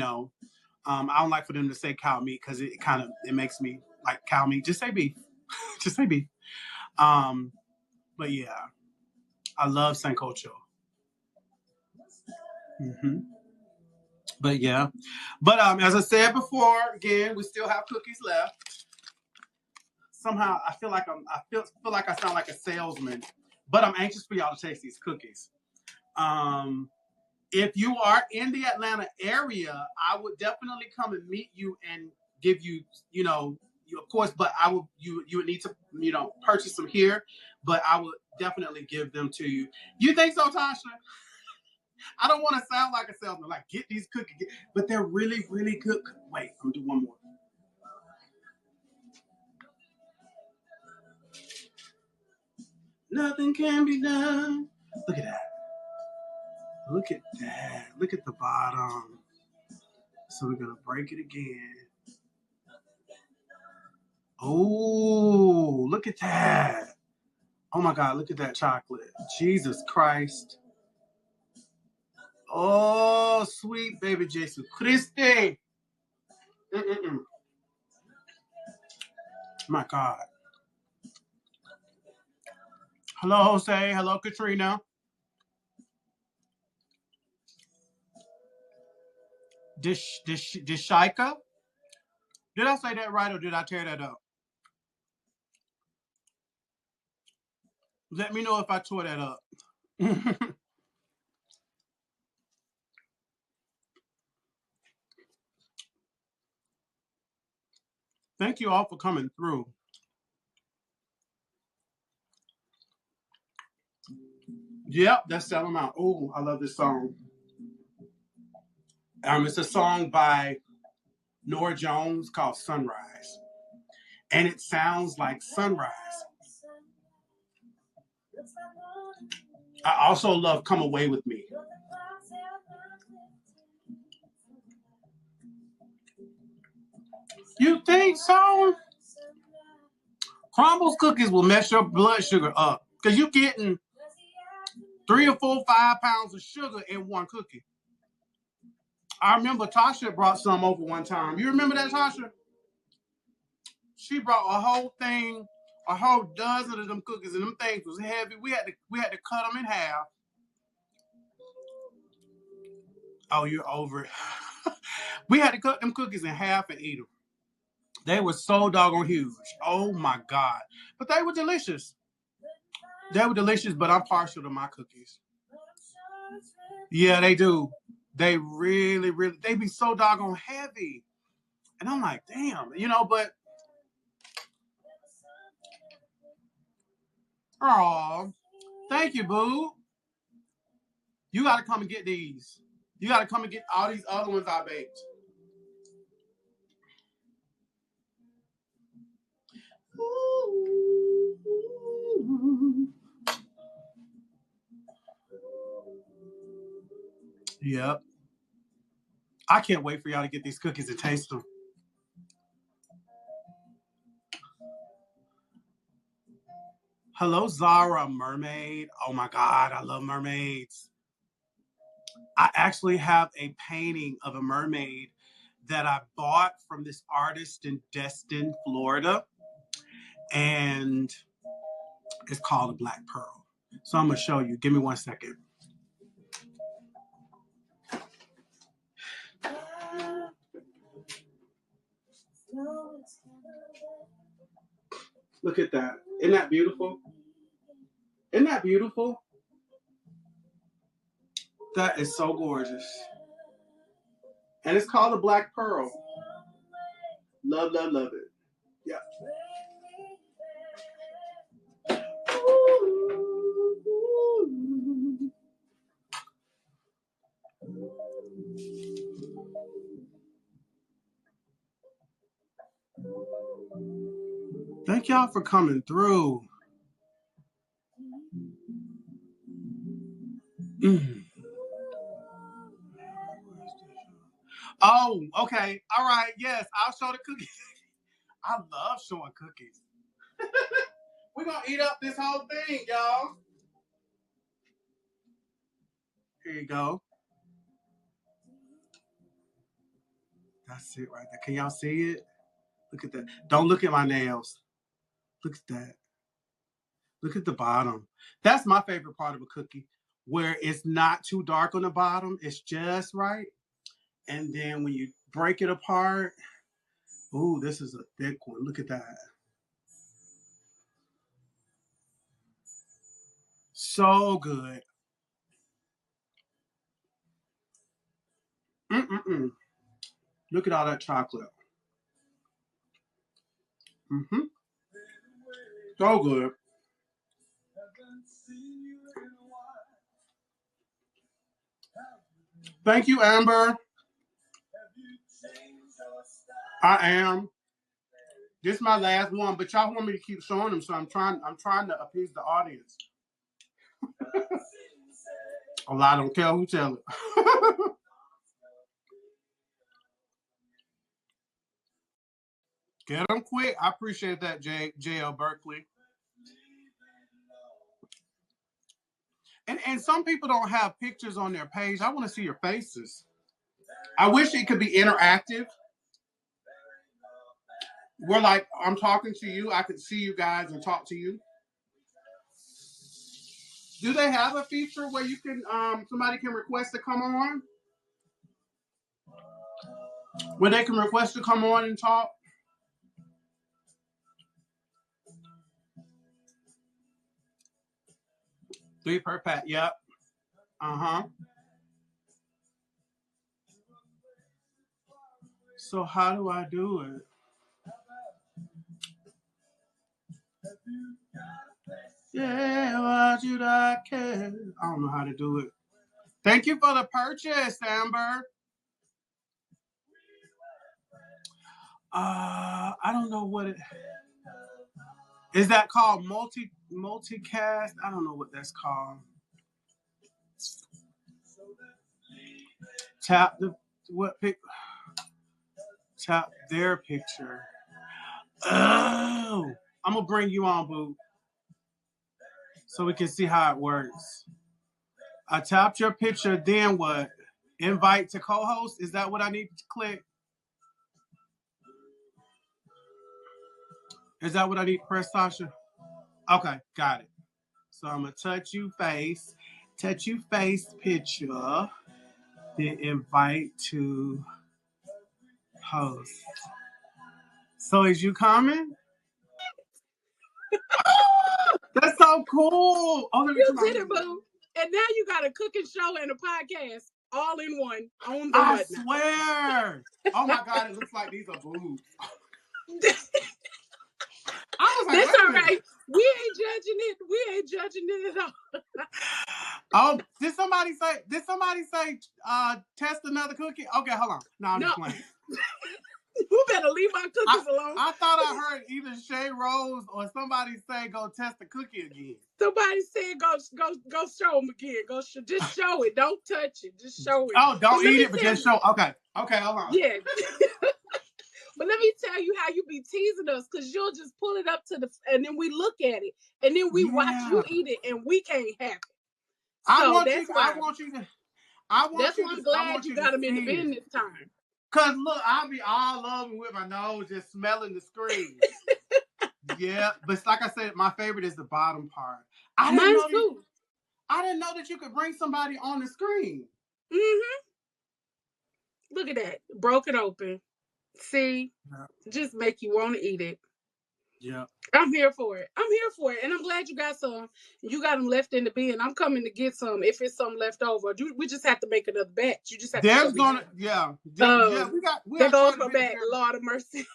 [SPEAKER 1] don't like for them to say cow meat because it makes me like cow meat. Just say beef. Just say beef. Um, but yeah, I love sancocho. Hmm. But yeah, but as I said before, again, we still have cookies left. Somehow, I feel like I sound like a salesman, but I'm anxious for y'all to taste these cookies. Um, if you are in the Atlanta area, I would definitely come and meet you and give you, you of course, but you would need to, purchase them here, but I would definitely give them to you. You think so, Tasha? I don't want to sound like a salesman, like get these cookies, but they're really, really good. Wait, I'm gonna do one more. Nothing can be done. Look at that. Look at that. Look at the bottom. So we're gonna break it again. Oh, look at that. Oh my God, look at that chocolate. Jesus Christ. Oh, sweet baby Jesus Christ. Mm-mm-mm. My God. Hello, Jose. Hello, Katrina. Dishika. Did I say that right or did I tear that up? Let me know if I tore that up. Thank you all for coming through. Yep, that's Sell 'Em Out. Oh, I love this song. It's a song by Nora Jones called Sunrise. And it sounds like sunrise. I also love Come Away With Me. You think so? Crumbles cookies will mess your blood sugar up because you're getting 3 or 4, 5 pounds of sugar in one cookie. I remember Tasha brought some over one time. You remember that, Tasha? She brought a whole thing, a whole dozen of them cookies, and them things was heavy. We had to cut them in half. Oh, you're over it. We had to cut them cookies in half and eat them. They were so doggone huge. Oh my God. But they were delicious. They were delicious, but I'm partial to my cookies. Yeah, they do. They really, really, they be so doggone heavy. And I'm like, damn, but oh, thank you, boo. You gotta come and get these. You gotta come and get all these other ones I baked. Yep. I can't wait for y'all to get these cookies and taste them. Hello, Zara Mermaid. Oh my God, I love mermaids. I actually have a painting of a mermaid that I bought from this artist in Destin, Florida. And it's called a Black Pearl. So I'm going to show you. Give me 1 second. Look at that. Isn't that beautiful? Isn't that beautiful? That is so gorgeous. And it's called a Black Pearl. Love, love, love it. Yeah. Thank y'all for coming through. Mm. Oh, okay. All right. Yes, I'll show the cookies. I love showing cookies. We're going to eat up this whole thing, y'all. Here you go. That's it right there. Can y'all see it? Look at that. Don't look at my nails. Look at that. Look at the bottom. That's my favorite part of a cookie, where it's not too dark on the bottom. It's just right. And then when you break it apart, ooh, this is a thick one. Look at that. So good. Mm-mm-mm. Look at all that chocolate. Mm-hmm. So good. Thank you, Amber. I am. This is my last one, but y'all want me to keep showing them, so I'm trying to appease the audience. Oh, I don't care who tell it. Get them quick. I appreciate that, JL Berkeley. And some people don't have pictures on their page. I want to see your faces. I wish it could be interactive. Where like I'm talking to you, I could see you guys and talk to you. Do they have a feature where you can somebody can request to come on? Where they can request to come on and talk? 3 per pack. Yep. So how do I do it? Yeah, why should I care? I don't know how to do it. Thank you for the purchase, Amber. I don't know what it is. That called multicast? I don't know what that's called. Tap the what pic? Tap their picture. Oh, I'm gonna bring you on, boo, so we can see how it works. I tapped your picture. Then what? Invite to co-host. Is that what I need to click? Is that what I need to press, Sasha? Okay, got it. So I'm gonna touch you face picture, then invite to host. So is you coming? That's so cool. Oh, let me
[SPEAKER 2] You did it, boo. And now you got a cooking show and a podcast all in one on the
[SPEAKER 1] I
[SPEAKER 2] WhatNot.
[SPEAKER 1] swear. Oh my God, it looks like these are boobs. I was like,
[SPEAKER 2] that's all right. We ain't judging it at all.
[SPEAKER 1] Oh, did somebody say test another cookie? Okay, hold on. No, I'm just playing.
[SPEAKER 2] You better leave my cookies alone.
[SPEAKER 1] I thought I heard either Shay Rose or somebody say go test the cookie again.
[SPEAKER 2] Somebody said go show them again. Just show it. Don't touch it. Just show it.
[SPEAKER 1] Oh, don't eat it, but just show. Okay, hold on.
[SPEAKER 2] Yeah. But let me tell you how you be teasing us, because you'll just pull it up and then we look at it, and then we watch you eat it, and we can't have it. So that's why I'm glad you got them in the bin this time.
[SPEAKER 1] Cause look, I'll be all over with my nose just smelling the screen. Yeah, but like I said, my favorite is the bottom part.
[SPEAKER 2] Mine too.
[SPEAKER 1] I didn't know that you could bring somebody on the screen.
[SPEAKER 2] Look at that. Broke it open. See? Yeah. Just make you want to eat it.
[SPEAKER 1] Yeah.
[SPEAKER 2] I'm here for it. And I'm glad you got some. You got them left in the bin. I'm coming to get some if it's some left over. We just have to make another batch. You just have
[SPEAKER 1] to.
[SPEAKER 2] We got. There goes my bag. Lord of mercy.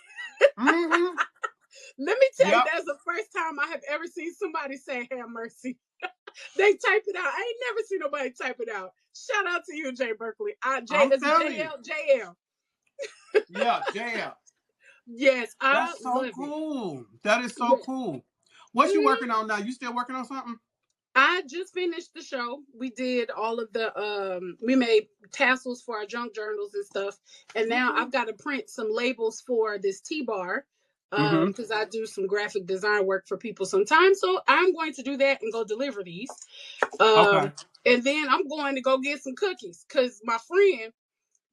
[SPEAKER 2] Let me tell you, that's the first time I have ever seen somebody say have mercy. They type it out. I ain't never seen nobody type it out. Shout out to you, Jay Berkeley. JL.
[SPEAKER 1] Yeah, JL.
[SPEAKER 2] Yes,
[SPEAKER 1] that's so cool. That is so cool. What you working on now? You still working on something?
[SPEAKER 2] I just finished the show. We did all of the we made tassels for our junk journals and stuff. And now I've got to print some labels for this T-bar. Because I do some graphic design work for people sometimes. So I'm going to do that and go deliver these. And then I'm going to go get some cookies, because my friend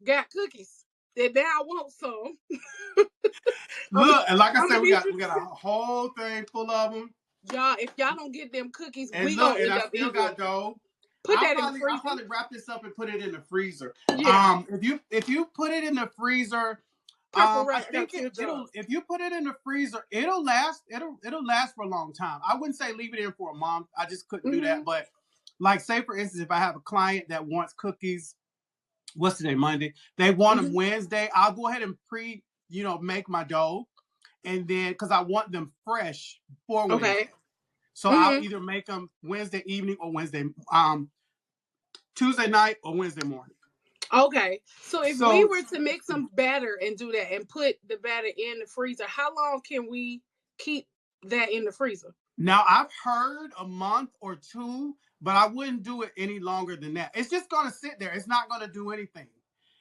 [SPEAKER 2] got cookies. And now I want some.
[SPEAKER 1] Look, and like I said, we got a whole thing full of them.
[SPEAKER 2] Y'all, if y'all don't get them cookies,
[SPEAKER 1] we gonna end up still got dough. I'll probably wrap this up and put it in the freezer. Yeah. If you put it in the freezer, I think if you put it in the freezer, it'll last. It'll last for a long time. I wouldn't say leave it in for a month. I just couldn't do that. But like, say for instance, if I have a client that wants cookies, what's today, Monday? They want them Wednesday. I'll go ahead and make my dough, and then because I want them fresh for Wednesday. So I'll either make them Wednesday evening or Tuesday night or Wednesday morning.
[SPEAKER 2] Okay. So if we were to make some batter and do that and put the batter in the freezer, how long can we keep that in the freezer?
[SPEAKER 1] Now, I've heard a month or two, but I wouldn't do it any longer than that. It's just going to sit there. It's not going to do anything.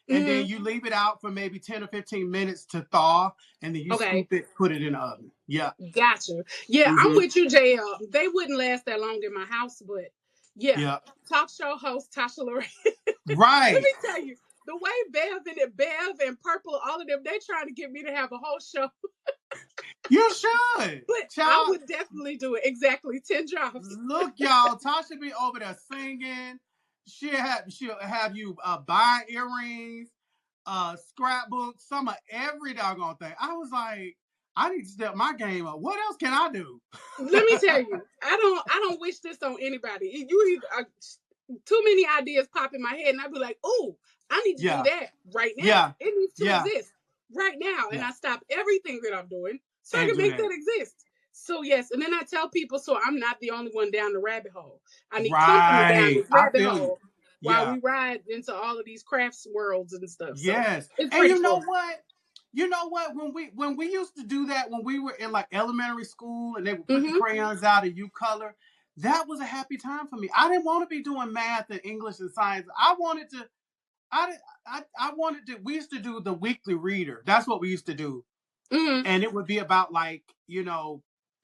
[SPEAKER 1] And then you leave it out for maybe 10 or 15 minutes to thaw, and then you scoop it, put it in the oven. Yeah.
[SPEAKER 2] Gotcha. Yeah, I'm with you, JL. They wouldn't last that long in my house, but yeah. Talk show host Tasha Lorraine.
[SPEAKER 1] Right.
[SPEAKER 2] Let me tell you, the way Bev and Purple, all of them, they're trying to get me to have a whole show.
[SPEAKER 1] You should.
[SPEAKER 2] But I would definitely do it. Exactly. 10 drops.
[SPEAKER 1] Look, y'all, Tasha be over there singing. She'll have you buy earrings, scrapbooks, some of every doggone thing. I was like, I need to step my game up. What else can I do?
[SPEAKER 2] Let me tell you, I don't wish this on anybody. You too many ideas pop in my head, and I'd be like, "Oh, I need to do that right now.
[SPEAKER 1] Yeah.
[SPEAKER 2] It needs to
[SPEAKER 1] Yeah.
[SPEAKER 2] exist right now," and
[SPEAKER 1] Yeah.
[SPEAKER 2] I stop everything that I'm doing so I
[SPEAKER 1] And
[SPEAKER 2] can
[SPEAKER 1] do
[SPEAKER 2] make
[SPEAKER 1] that.
[SPEAKER 2] that exist. So yes, and then I tell people, so I'm not the only one down the rabbit hole. I need company down
[SPEAKER 1] Right.
[SPEAKER 2] this
[SPEAKER 1] I
[SPEAKER 2] rabbit
[SPEAKER 1] feel you.
[SPEAKER 2] hole while
[SPEAKER 1] Yeah.
[SPEAKER 2] we ride into all of these crafts worlds and stuff. So
[SPEAKER 1] Yes.
[SPEAKER 2] it's
[SPEAKER 1] And
[SPEAKER 2] pretty
[SPEAKER 1] you know
[SPEAKER 2] cool.
[SPEAKER 1] what? You know what? When we used to do that when we were in like elementary school and they would put the
[SPEAKER 2] Mm-hmm.
[SPEAKER 1] crayons out and you color, that was a happy time for me. I didn't want to be doing math and English and science. I wanted to. I wanted to. We used to do the weekly reader. That's what we used to do,
[SPEAKER 2] Mm-hmm.
[SPEAKER 1] and it would be about like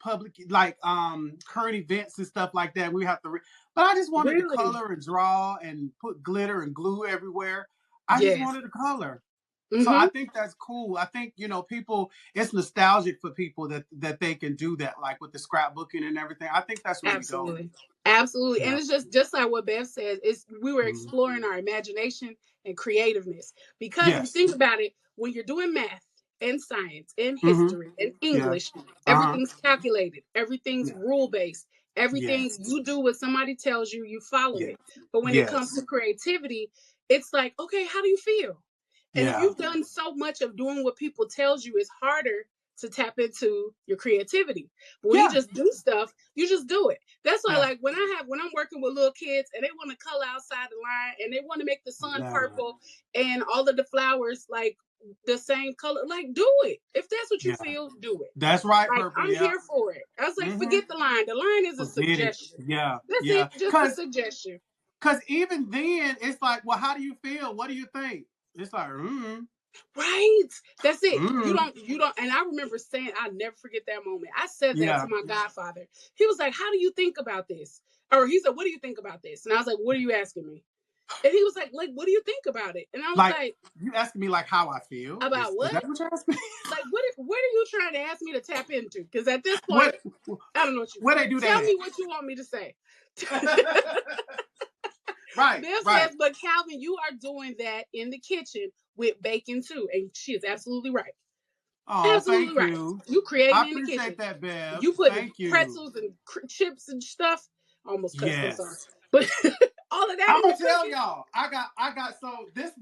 [SPEAKER 1] public like current events and stuff like that. We have to. But I just wanted to
[SPEAKER 2] Really?
[SPEAKER 1] color and draw and put glitter and glue everywhere. I just
[SPEAKER 2] Yes.
[SPEAKER 1] wanted to color. So I
[SPEAKER 2] Mm-hmm.
[SPEAKER 1] think that's cool. I think people. It's nostalgic for people that they can do that, like with the scrapbooking and everything. I think that's really dope.
[SPEAKER 2] Absolutely. Absolutely. And
[SPEAKER 1] Yeah.
[SPEAKER 2] it's just like what Bev says, it's we were
[SPEAKER 1] Mhm.
[SPEAKER 2] exploring our imagination and creativeness. Because if you
[SPEAKER 1] Yes.
[SPEAKER 2] think about it, when you're doing math and science and
[SPEAKER 1] Hmm.
[SPEAKER 2] history and
[SPEAKER 1] Yeah.
[SPEAKER 2] English,
[SPEAKER 1] Uh huh.
[SPEAKER 2] everything's calculated, everything's
[SPEAKER 1] Yeah.
[SPEAKER 2] rule based. Everything
[SPEAKER 1] Yes.
[SPEAKER 2] you do what somebody tells you, you follow
[SPEAKER 1] Yes.
[SPEAKER 2] it. But when it comes
[SPEAKER 1] Yes.
[SPEAKER 2] to creativity, it's like, okay, how do you feel? And if
[SPEAKER 1] Yeah.
[SPEAKER 2] you've done so much of doing what people tells you, it's harder to tap into your creativity. But when you
[SPEAKER 1] Yeah.
[SPEAKER 2] just do stuff, you just do it. That's why,
[SPEAKER 1] Yeah.
[SPEAKER 2] like, when I'm working with little kids and they want to color outside the line and they want to make the sun
[SPEAKER 1] Yeah.
[SPEAKER 2] purple and all of the flowers like the same color, like, do it. If that's what you
[SPEAKER 1] Yeah.
[SPEAKER 2] feel, do it.
[SPEAKER 1] That's right,
[SPEAKER 2] Like,
[SPEAKER 1] purple.
[SPEAKER 2] I'm
[SPEAKER 1] Yeah.
[SPEAKER 2] here for it. I was like,
[SPEAKER 1] Mm-hmm.
[SPEAKER 2] forget the line. The line is a
[SPEAKER 1] Forget it.
[SPEAKER 2] suggestion.
[SPEAKER 1] Yeah.
[SPEAKER 2] That's
[SPEAKER 1] Yeah.
[SPEAKER 2] it. Just a suggestion.
[SPEAKER 1] Cause even then it's like, well, how do you feel? What do you think? It's like,
[SPEAKER 2] Right. That's it.
[SPEAKER 1] mm.
[SPEAKER 2] You don't, and I remember saying, I'll never forget that moment. I said that
[SPEAKER 1] Yeah.
[SPEAKER 2] to my godfather. He was like, how do you think about this? Or he said, what do you think about this? And I was like, what are you asking me? And he was like, what do you think about it? And I was
[SPEAKER 1] Like
[SPEAKER 2] like,
[SPEAKER 1] you asking me like how I feel?
[SPEAKER 2] about
[SPEAKER 1] Is
[SPEAKER 2] what?
[SPEAKER 1] that what you're asking me?
[SPEAKER 2] Like, what are you trying to ask me to tap into? Because at this point,
[SPEAKER 1] What
[SPEAKER 2] I don't know what you
[SPEAKER 1] where they do that
[SPEAKER 2] tell me
[SPEAKER 1] at?
[SPEAKER 2] what you want me to say.
[SPEAKER 1] Right,
[SPEAKER 2] Bill
[SPEAKER 1] right.
[SPEAKER 2] says, but Calvin, you are doing that in the kitchen with bacon too. And she is absolutely right.
[SPEAKER 1] Oh,
[SPEAKER 2] Absolutely
[SPEAKER 1] thank
[SPEAKER 2] right.
[SPEAKER 1] you.
[SPEAKER 2] You creating
[SPEAKER 1] I
[SPEAKER 2] in the kitchen.
[SPEAKER 1] appreciate that, Bev.
[SPEAKER 2] You putting
[SPEAKER 1] Thank you.
[SPEAKER 2] pretzels and chips and stuff. Almost cussed, I'm sorry.
[SPEAKER 1] Yes.
[SPEAKER 2] But all of that
[SPEAKER 1] I'm
[SPEAKER 2] in the
[SPEAKER 1] gonna tell
[SPEAKER 2] cooking.
[SPEAKER 1] y'all. I got so this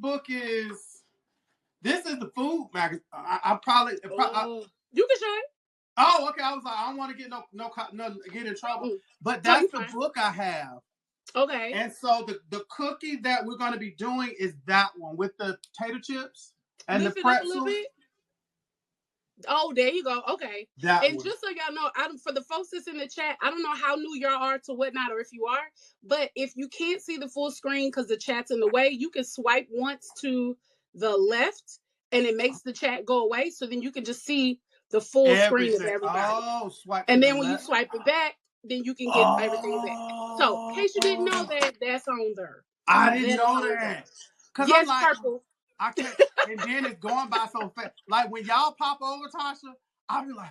[SPEAKER 1] is the food magazine. I probably
[SPEAKER 2] You can show it.
[SPEAKER 1] oh, okay. I was like, I don't want to get no get in trouble. But
[SPEAKER 2] No, you
[SPEAKER 1] that's the
[SPEAKER 2] fine.
[SPEAKER 1] book I have.
[SPEAKER 2] Okay.
[SPEAKER 1] And so the cookie that we're gonna be doing is that one with the potato chips and
[SPEAKER 2] Lift
[SPEAKER 1] the
[SPEAKER 2] it up a little
[SPEAKER 1] pretzels.
[SPEAKER 2] bit. Oh, there you go. Okay.
[SPEAKER 1] That
[SPEAKER 2] And
[SPEAKER 1] one.
[SPEAKER 2] just so y'all know, for the folks that's in the chat, I don't know how new y'all are to WhatNot or if you are, but if you can't see the full screen because the chat's in the way, you can swipe once to the left and it makes the chat go away. So then you can just see the full screen of
[SPEAKER 1] Everything.
[SPEAKER 2] everybody.
[SPEAKER 1] Oh, swipe to
[SPEAKER 2] And
[SPEAKER 1] the
[SPEAKER 2] then when you
[SPEAKER 1] left.
[SPEAKER 2] swipe it back, then you can get everything back. So in case you didn't know
[SPEAKER 1] Oh,
[SPEAKER 2] that, that's on there.
[SPEAKER 1] I didn't
[SPEAKER 2] That is
[SPEAKER 1] know
[SPEAKER 2] on there.
[SPEAKER 1] that. Cause I'm
[SPEAKER 2] Yes,
[SPEAKER 1] like,
[SPEAKER 2] purple.
[SPEAKER 1] I can't, and then it's going by so fast. Like when y'all pop over, Tasha, I'll be like,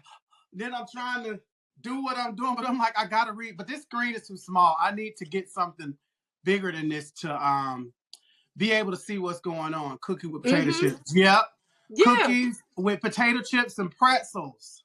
[SPEAKER 1] then I'm trying to do what I'm doing, but I'm like, I gotta read. But this screen is too small. I need to get something bigger than this to be able to see what's going on. Cookie with potato chips. Yep.
[SPEAKER 2] Yeah.
[SPEAKER 1] Cookies with potato chips and pretzels.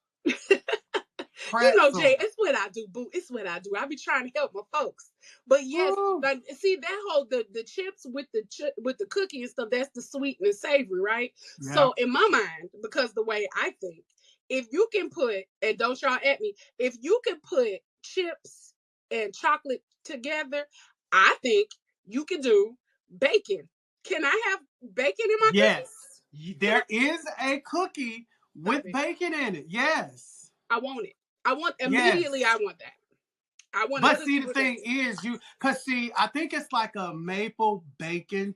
[SPEAKER 2] You know, Jay, it's what I do, boo. It's what I do. I be trying to help my folks. But yes, like, see that whole the chips with the cookie and stuff, that's the sweet and the savory, right? Yeah. So in my mind, because the way I think, if you can put, and don't y'all at me, if you can put chips and chocolate together, I think you can do bacon. Can I have bacon in my cookie?
[SPEAKER 1] Yes. There is a cookie with bacon in it. Yes.
[SPEAKER 2] I want it. I want immediately. Yes. I want that. I want.
[SPEAKER 1] But see, the thing is, because I think it's like a maple bacon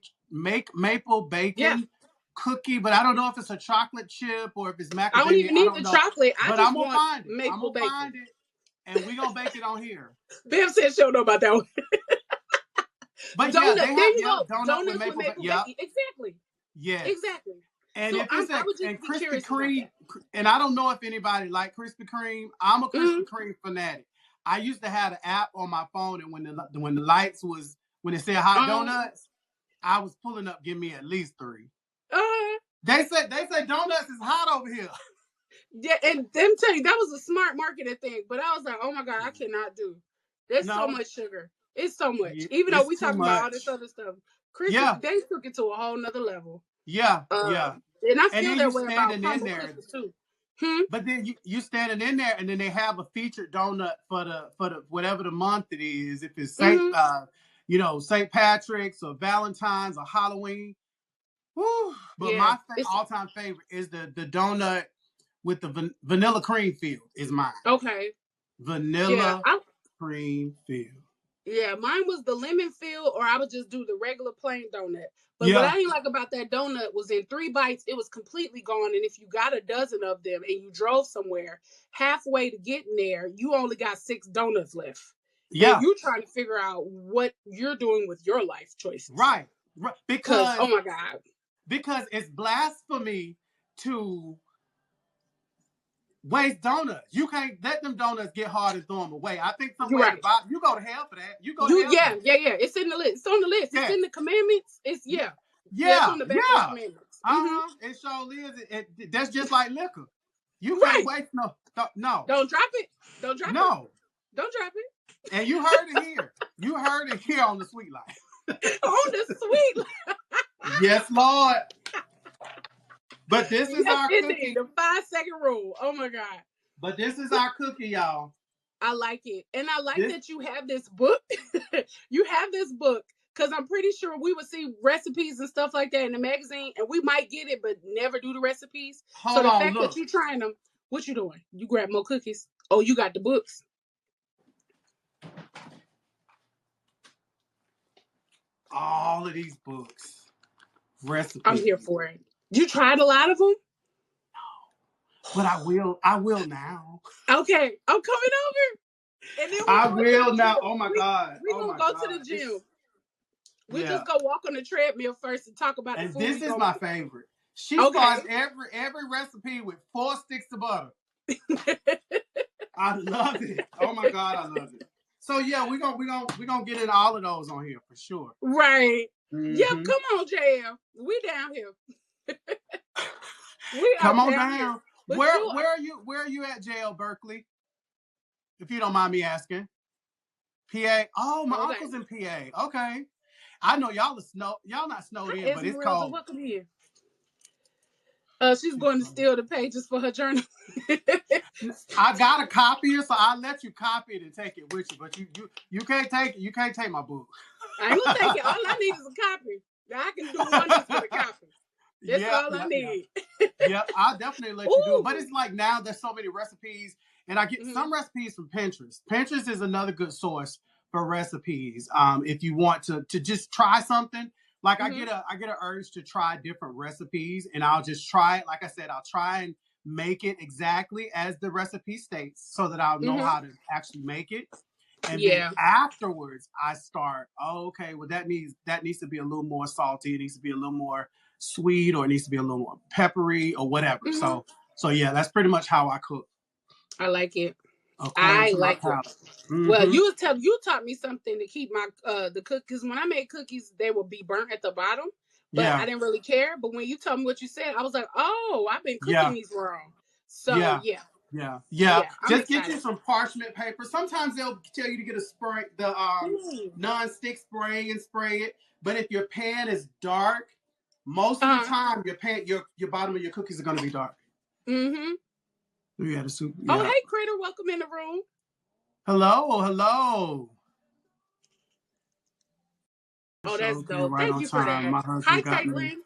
[SPEAKER 1] cookie, but I don't know if it's a chocolate chip or if it's macadamia.
[SPEAKER 2] I don't even need the chocolate.
[SPEAKER 1] But
[SPEAKER 2] I'm
[SPEAKER 1] gonna find it.
[SPEAKER 2] I'm gonna
[SPEAKER 1] find it, and we gonna bake it on here.
[SPEAKER 2] Bev said she don't know about that one.
[SPEAKER 1] But
[SPEAKER 2] donut,
[SPEAKER 1] yeah, they have
[SPEAKER 2] donut
[SPEAKER 1] with maple bacon.
[SPEAKER 2] Yep. Exactly.
[SPEAKER 1] Yes.
[SPEAKER 2] Exactly.
[SPEAKER 1] And so if it's and Krispy Kreme, and I don't know if anybody like Krispy Kreme. I'm a Krispy Kreme fanatic. I used to have an app on my phone, and when the lights was when it said hot donuts, I was pulling up. Give me at least 3. They say donuts is hot over here.
[SPEAKER 2] Yeah, and them tell you that was a smart marketing thing. But I was like, oh my God, I cannot do. There's so much sugar. It's so much. Even though
[SPEAKER 1] It's
[SPEAKER 2] we
[SPEAKER 1] too
[SPEAKER 2] talking about all
[SPEAKER 1] much.
[SPEAKER 2] this other stuff, Christmas
[SPEAKER 1] Yeah.
[SPEAKER 2] they took it to a whole nother level.
[SPEAKER 1] Yeah.
[SPEAKER 2] And I
[SPEAKER 1] And
[SPEAKER 2] feel
[SPEAKER 1] then
[SPEAKER 2] that
[SPEAKER 1] you
[SPEAKER 2] way about
[SPEAKER 1] standing in
[SPEAKER 2] crumble
[SPEAKER 1] there.
[SPEAKER 2] cookies too.
[SPEAKER 1] But then you standing in there, and then they have a featured donut for the whatever the month it is. If it's St. Patrick's or Valentine's or Halloween. Woo. But my all-time favorite is the donut with the vanilla cream filled is mine.
[SPEAKER 2] Okay.
[SPEAKER 1] Vanilla cream filled.
[SPEAKER 2] Yeah, mine was the lemon filled, or I would just do the regular plain donut. But what I didn't like about that donut was in 3 bites, it was completely gone. And if you got a dozen of them and you drove somewhere, halfway to getting there, you only got 6 donuts left. Yeah. And you trying to figure out what you're doing with your life choices.
[SPEAKER 1] Right. Because,
[SPEAKER 2] oh my God.
[SPEAKER 1] Because it's blasphemy to waste donuts. You can't let them donuts get hard and throw them away. I think somewhere you go to hell for that. You go to hell.
[SPEAKER 2] Yeah. It's in the list. It's on the list. It's in the commandments. It's it's on the back of the commandments.
[SPEAKER 1] It sure is. That's just like liquor. You can't waste no.
[SPEAKER 2] Don't drop it. Don't drop it.
[SPEAKER 1] No.
[SPEAKER 2] Don't drop it.
[SPEAKER 1] And you heard it here. You heard it here on the Sweet Life.
[SPEAKER 2] On the Sweet Life.
[SPEAKER 1] Yes, Lord. But this is our cookie.
[SPEAKER 2] The 5-second rule. Oh my God.
[SPEAKER 1] But this is our cookie, y'all.
[SPEAKER 2] I like it. And I like that you have this book. You have this book. Because I'm pretty sure we would see recipes and stuff like that in the magazine. And we might get it, but never do the recipes. So the fact that you're trying them, what you doing? You grab more cookies? Oh, you got the books.
[SPEAKER 1] All of these books. Recipes.
[SPEAKER 2] I'm here for it. You tried a lot of them?
[SPEAKER 1] No. But I will now.
[SPEAKER 2] Okay. I'm coming over. And then
[SPEAKER 1] I will now. Oh my God.
[SPEAKER 2] We're going to go to the gym. We just go walk on the treadmill first and talk about the food.
[SPEAKER 1] And this is my favorite. She starts every recipe with 4 sticks of butter. I love it. Oh my God, I love it. So yeah, we're gonna get in all of those on here for sure.
[SPEAKER 2] Right. Mm-hmm. Yeah, come on, JL. We down here.
[SPEAKER 1] Come on down. Where are you at, JL Berkeley? If you don't mind me asking. PA. Oh, my uncle's in PA. Okay. I know y'all not snowed in, but it's cold.
[SPEAKER 2] Welcome here. She's going to steal the pages for her journal.
[SPEAKER 1] I got a copy, so I'll let you copy it and take it with you. But you can't take it. You can't take my book.
[SPEAKER 2] I ain't gonna take it. All I need is a copy. I can do wonders with a copy. That's all I need.
[SPEAKER 1] Yeah, I'll definitely let you do it. But it's like now there's so many recipes, and I get some recipes from Pinterest. Pinterest is another good source for recipes. If you want to just try something. Like I get an urge to try different recipes, and I'll just try it. Like I said, I'll try and make it exactly as the recipe states, so that I'll know how to actually make it. And then afterwards, I start. Oh, okay. Well, that needs to be a little more salty. It needs to be a little more sweet, or it needs to be a little more peppery, or whatever. So yeah, that's pretty much how I cook.
[SPEAKER 2] I like it. I like it. Mm-hmm. Well, you taught me something to keep my the cookies. When I made cookies, they would be burnt at the bottom, but I didn't really care. But when you told me what you said, I was like, oh, I've been cooking these wrong. So
[SPEAKER 1] yeah. Just get you some parchment paper. Sometimes they'll tell you to get a spray, the non-stick spray, and spray it. But if your pan is dark, most of the time your bottom of your cookies are going to be dark. Mm-hmm. We had a soup.
[SPEAKER 2] Yeah. Oh, hey, Critter, welcome in the room.
[SPEAKER 1] Hello.
[SPEAKER 2] Oh, that's dope. Right. Thank you for that. Hi, Caitlin.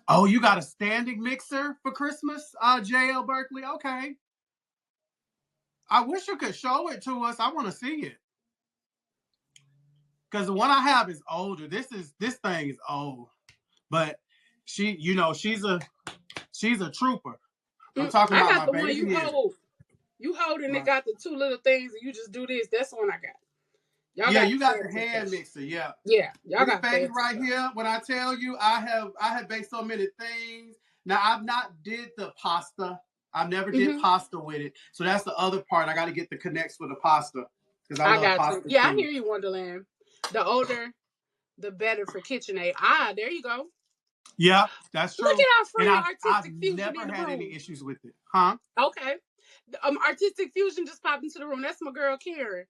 [SPEAKER 1] Oh, you got a standing mixer for Christmas, JL Berkeley? Okay. I wish you could show it to us. I want to see it. Because the one I have is older. This thing is old. But she's a trooper. I'm talking about my baby.
[SPEAKER 2] I got the one you hold and it got the 2 little things and you just do this. That's the one I got.
[SPEAKER 1] You got the hand mixer. Yeah.
[SPEAKER 2] Y'all got
[SPEAKER 1] thing right here. When I tell you, I have baked so many things. Now I've not did the pasta. I've never did pasta with it. So that's the other part. I got to get the connects for the pasta because I love pasta.
[SPEAKER 2] Yeah, I hear you, Wonderland. The older, the better for KitchenAid. There you go.
[SPEAKER 1] Yeah, that's true.
[SPEAKER 2] Look at our friend
[SPEAKER 1] And
[SPEAKER 2] Artistic
[SPEAKER 1] I've
[SPEAKER 2] Fusion
[SPEAKER 1] never
[SPEAKER 2] in the
[SPEAKER 1] had
[SPEAKER 2] room.
[SPEAKER 1] any issues with it. Huh?
[SPEAKER 2] Okay. Artistic Fusion just popped into the room. That's my girl Karen.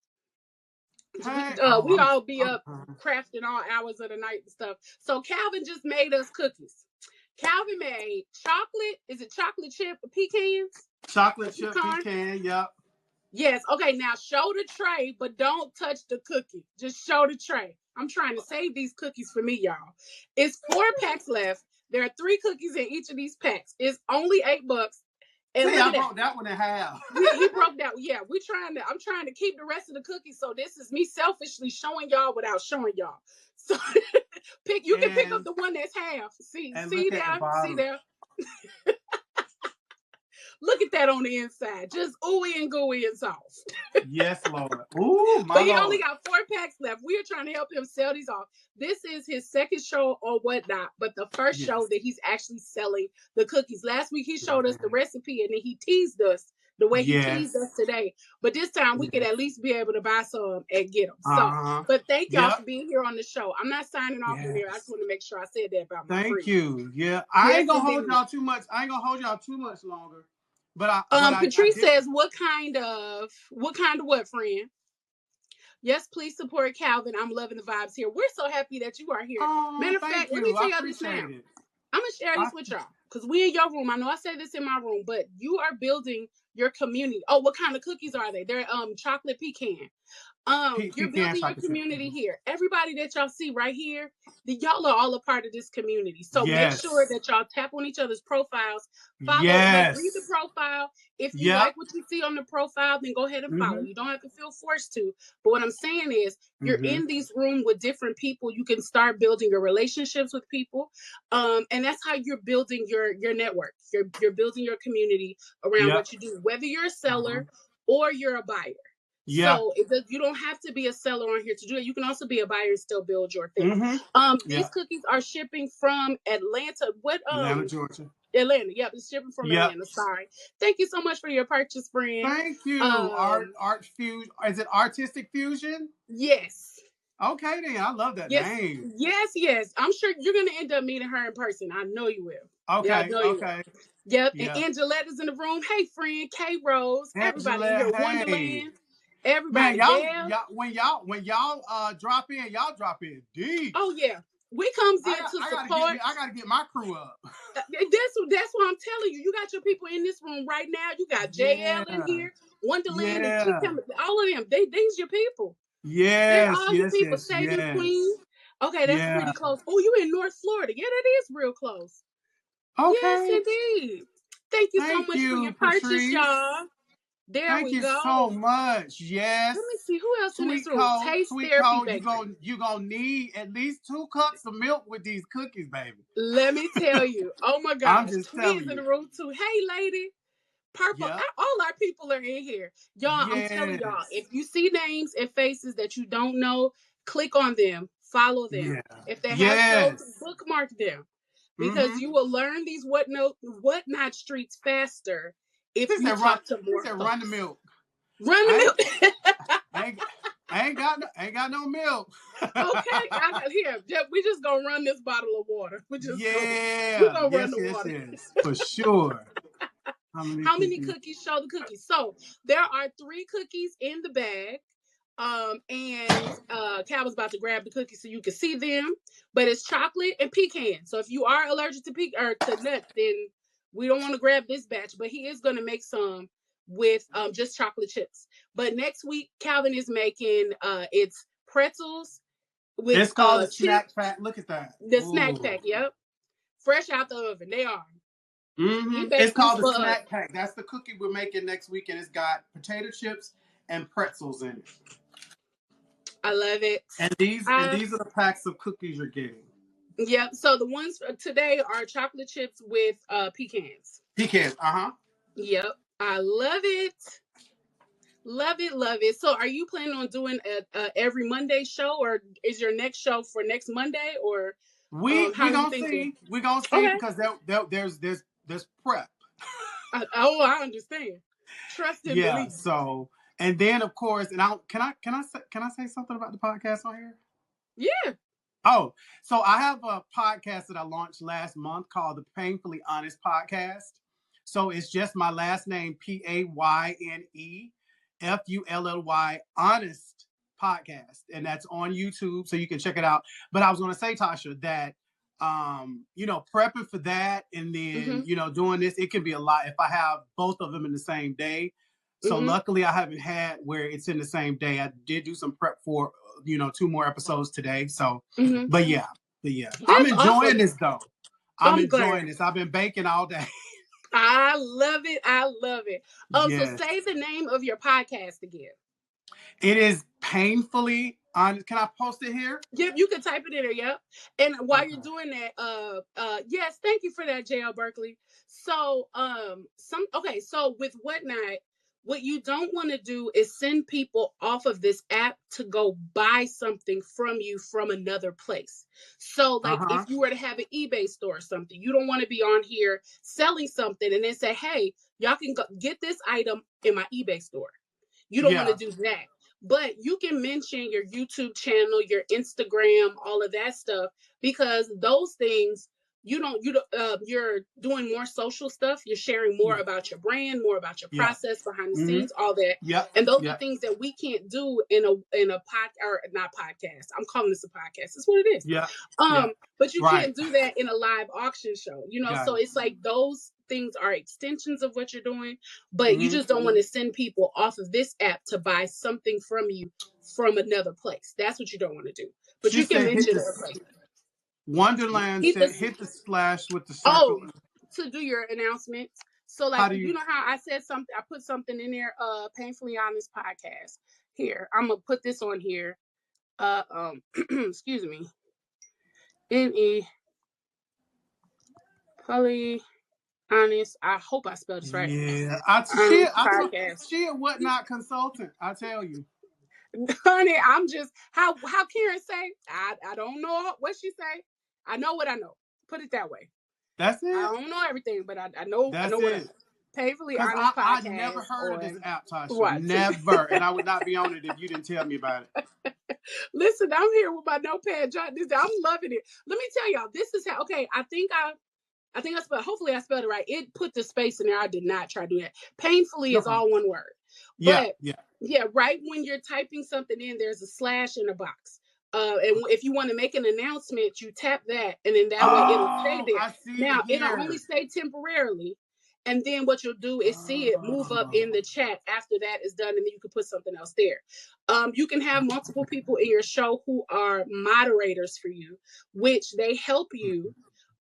[SPEAKER 1] Hey,
[SPEAKER 2] We all be up crafting all hours of the night and stuff. So Calvin just made us cookies. Calvin made chocolate. Is it chocolate chip pecans?
[SPEAKER 1] Chocolate chip pecan. Yep.
[SPEAKER 2] Yes. Okay. Now show the tray, but don't touch the cookie. Just show the tray. I'm trying to save these cookies for me, y'all. It's 4 packs left. There are 3 cookies in each of these packs. It's only $8.
[SPEAKER 1] And see, I broke that one in half.
[SPEAKER 2] He broke that. Yeah, I'm trying to keep the rest of the cookies. So this is me selfishly showing y'all without showing y'all. So you can pick up the one that's half. See there. Look at that on the inside. Just ooey and gooey and soft.
[SPEAKER 1] Yes, Lord. Ooh, my
[SPEAKER 2] But he
[SPEAKER 1] Lord.
[SPEAKER 2] only got 4 packs left. We are trying to help him sell these off. This is his second show on WhatNot, but the first show that he's actually selling the cookies. Last week he showed us the recipe and then he teased us the way he teased us today. But this time we could at least be able to buy some and get them. So, but thank y'all for being here on the show. I'm not signing off on here. I just want to make sure I said that about my friend.
[SPEAKER 1] Thank you. Yeah. I ain't gonna hold y'all too much. I ain't gonna hold y'all too much longer. But
[SPEAKER 2] Patrice says, what kind of what, friend? Yes, please support Calvin. I'm loving the vibes here. We're so happy that you are here. Matter of fact, let me tell y'all this now. I'm gonna share this with y'all because we in your room. I know I say this in my room, but you are building your community. Oh, what kind of cookies are they? They're chocolate pecan. You're building your community here. Everybody that y'all see right here, y'all are all a part of this community. So make sure that y'all tap on each other's profiles. Follow, read the profile. If you like what you see on the profile, then go ahead and follow. You don't have to feel forced to. But what I'm saying is, you're in these rooms with different people. You can start building your relationships with people, and that's how you're building your network. You're building your community around what you do, whether you're a seller or you're a buyer. Yeah. So you don't have to be a seller on here to do it. You can also be a buyer and still build your thing. These cookies are shipping from Atlanta.
[SPEAKER 1] Atlanta, Georgia.
[SPEAKER 2] Atlanta. Yep, it's shipping from Atlanta. Sorry. Thank you so much for your purchase, friend.
[SPEAKER 1] Thank you. Art Fusion. Is it Artistic Fusion?
[SPEAKER 2] Yes.
[SPEAKER 1] Okay, then. I love that name.
[SPEAKER 2] Yes. I'm sure you're gonna end up meeting her in person. I know you will.
[SPEAKER 1] Okay.
[SPEAKER 2] Yep. And Angeletta's in the room. Hey, friend. K Rose. Everybody in here. Hey. Wonderland. Everybody,
[SPEAKER 1] man, when y'all drop in deep.
[SPEAKER 2] Oh yeah, we comes in to support.
[SPEAKER 1] I gotta get my crew up.
[SPEAKER 2] That's what I'm telling you. You got your people in this room right now. You got JL in here, Wonderland, and all of them. These your people.
[SPEAKER 1] Yes,
[SPEAKER 2] all your people. Saving Queen. Okay, that's pretty close. Oh, you in North Florida? Yeah, that is real close. Okay. Yes, indeed. Thank you so much for your purchase, y'all.
[SPEAKER 1] Thank you so much. Yes.
[SPEAKER 2] Let me see who else in this room. Taste Therapy Bakery.
[SPEAKER 1] You gonna need at least 2 cups of milk with these cookies, baby.
[SPEAKER 2] Let me tell you. Oh my gosh. Twee's in the room too. Hey, lady. Purple. All our people are in here. Y'all, I'm telling y'all, if you see names and faces that you don't know, click on them. Follow them. If they have shows, bookmark them. Because you will learn these WhatNot streets faster. If you talk to more folks.
[SPEAKER 1] Run the milk.
[SPEAKER 2] Run the milk.
[SPEAKER 1] I ain't got no milk.
[SPEAKER 2] Okay, here. We just gonna run this bottle of water. We're gonna run the water.
[SPEAKER 1] Yes, for sure.
[SPEAKER 2] How many cookies? Show the cookies. So there are 3 cookies in the bag. And Cal was about to grab the cookies so you can see them. But it's chocolate and pecan. So if you are allergic to nuts, then we don't want to grab this batch. But he is going to make some with just chocolate chips. But next week, Calvin is making it's pretzels with
[SPEAKER 1] it's called the snack pack. Look at that.
[SPEAKER 2] The snack pack. Yep, fresh out the oven. They are.
[SPEAKER 1] It's called the snack pack. That's the cookie we're making next week, and it's got potato chips and pretzels in it.
[SPEAKER 2] I love it.
[SPEAKER 1] And these are the packs of cookies you're getting.
[SPEAKER 2] Yep. So the ones today are chocolate chips with pecans.
[SPEAKER 1] Pecans.
[SPEAKER 2] Yep. I love it. Love it. So are you planning on doing a every Monday show, or is your next show for next Monday, or
[SPEAKER 1] we gonna see? We gonna see because there's prep.
[SPEAKER 2] I understand. Trust and believe.
[SPEAKER 1] So. And then, of course, and can I say something about the podcast on here?
[SPEAKER 2] Yeah.
[SPEAKER 1] Oh, so I have a podcast that I launched last month called the Painfully Honest Podcast. So it's just my last name, PAYNEFULLY, Honest Podcast. And that's on YouTube, so you can check it out. But I was going to say, Tasha, that, prepping for that and then, doing this, it can be a lot if I have both of them in the same day. So luckily I haven't had where it's in the same day. I did do some prep for 2 more episodes today. So, but yeah.
[SPEAKER 2] That's
[SPEAKER 1] I'm enjoying
[SPEAKER 2] awesome.
[SPEAKER 1] this though. I'm enjoying this. I've been baking all day.
[SPEAKER 2] I love it. I love it.
[SPEAKER 1] Yes.
[SPEAKER 2] So say the name of your podcast again.
[SPEAKER 1] It is Painfully Honest. Can I post it here?
[SPEAKER 2] Yep, you can type it in there. Yep. And while you're doing that, yes, thank you for that, JL Berkeley. So, so with WhatNot, what you don't want to do is send people off of this app to go buy something from you from another place. So, like, if you were to have an eBay store or something, you don't want to be on here selling something and then say, hey, y'all can go get this item in my eBay store. You don't want to do that. But you can mention your YouTube channel, your Instagram, all of that stuff, because those things, you're doing more social stuff. You're sharing more about your brand, more about your process behind the scenes, all that.
[SPEAKER 1] Yeah.
[SPEAKER 2] And those are things that we can't do in a not podcast. I'm calling this a podcast. It's what it is.
[SPEAKER 1] Yeah.
[SPEAKER 2] But you can't do that in a live auction show, so it's like those things are extensions of what you're doing, but you just don't want to send people off of this app to buy something from you from another place. That's what you don't want to do. But you can mention her place.
[SPEAKER 1] Wonderland said hit the slash with the circle.
[SPEAKER 2] To do your announcement. So like you know how I said something, I put something in there, Painfully Honest Podcast. Here, I'm gonna put this on here. Excuse me. N-E Poly Honest. I hope I spelled this right.
[SPEAKER 1] Yeah. She a WhatNot consultant, I tell you.
[SPEAKER 2] Honey, I'm just how Karen say, I don't know what she say. I know what I know. Put it that way.
[SPEAKER 1] That's it.
[SPEAKER 2] I don't know everything, but I know
[SPEAKER 1] That's
[SPEAKER 2] what I know. Painfully Honest Podcast.
[SPEAKER 1] I never heard of this app, Tasha. Right. Never. And I would not be on it if you didn't tell me about it.
[SPEAKER 2] Listen, I'm here with my notepad jotting this down. I'm loving it. Let me tell y'all, this is how, okay, I think I spelled, hopefully I spelled it right. It put the space in there. I did not try to do that. Painfully is all one word. But yeah, right when you're typing something in, there's a slash in a box. And if you want to make an announcement, you tap that, and then that way it'll stay there. Now, it'll only stay temporarily. And then what you'll do is see it move up in the chat after that is done, and then you can put something else there. You can have multiple people in your show who are moderators for you, which they help you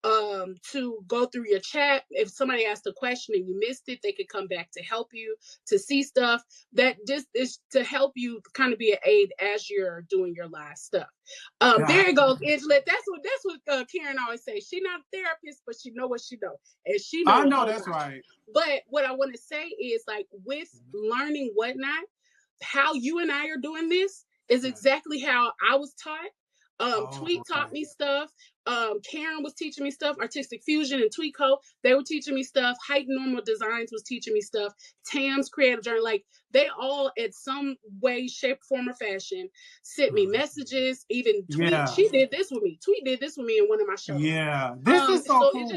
[SPEAKER 2] to go through your chat. If somebody asked a question and you missed it, they could come back to help you to see stuff. That just is to help you kind of be an aid as you're doing your live stuff. There you go, Angela. That's what Karen always says. She's not a therapist, but she know what she know, and she knows.
[SPEAKER 1] I know that's right.
[SPEAKER 2] But what I want to say is, like, with learning WhatNot, how you and I are doing this is exactly how I was taught. Tweet taught me stuff. Karen was teaching me stuff. Artistic Fusion and Tweetco, they were teaching me stuff. Height Normal Designs was teaching me stuff. Tam's Creative Journey, like, they all, at some way, shape, form, or fashion, sent me messages. Even Tweet, she did this with me. Tweet did this with me in one of my shows.
[SPEAKER 1] Yeah, this is so cool.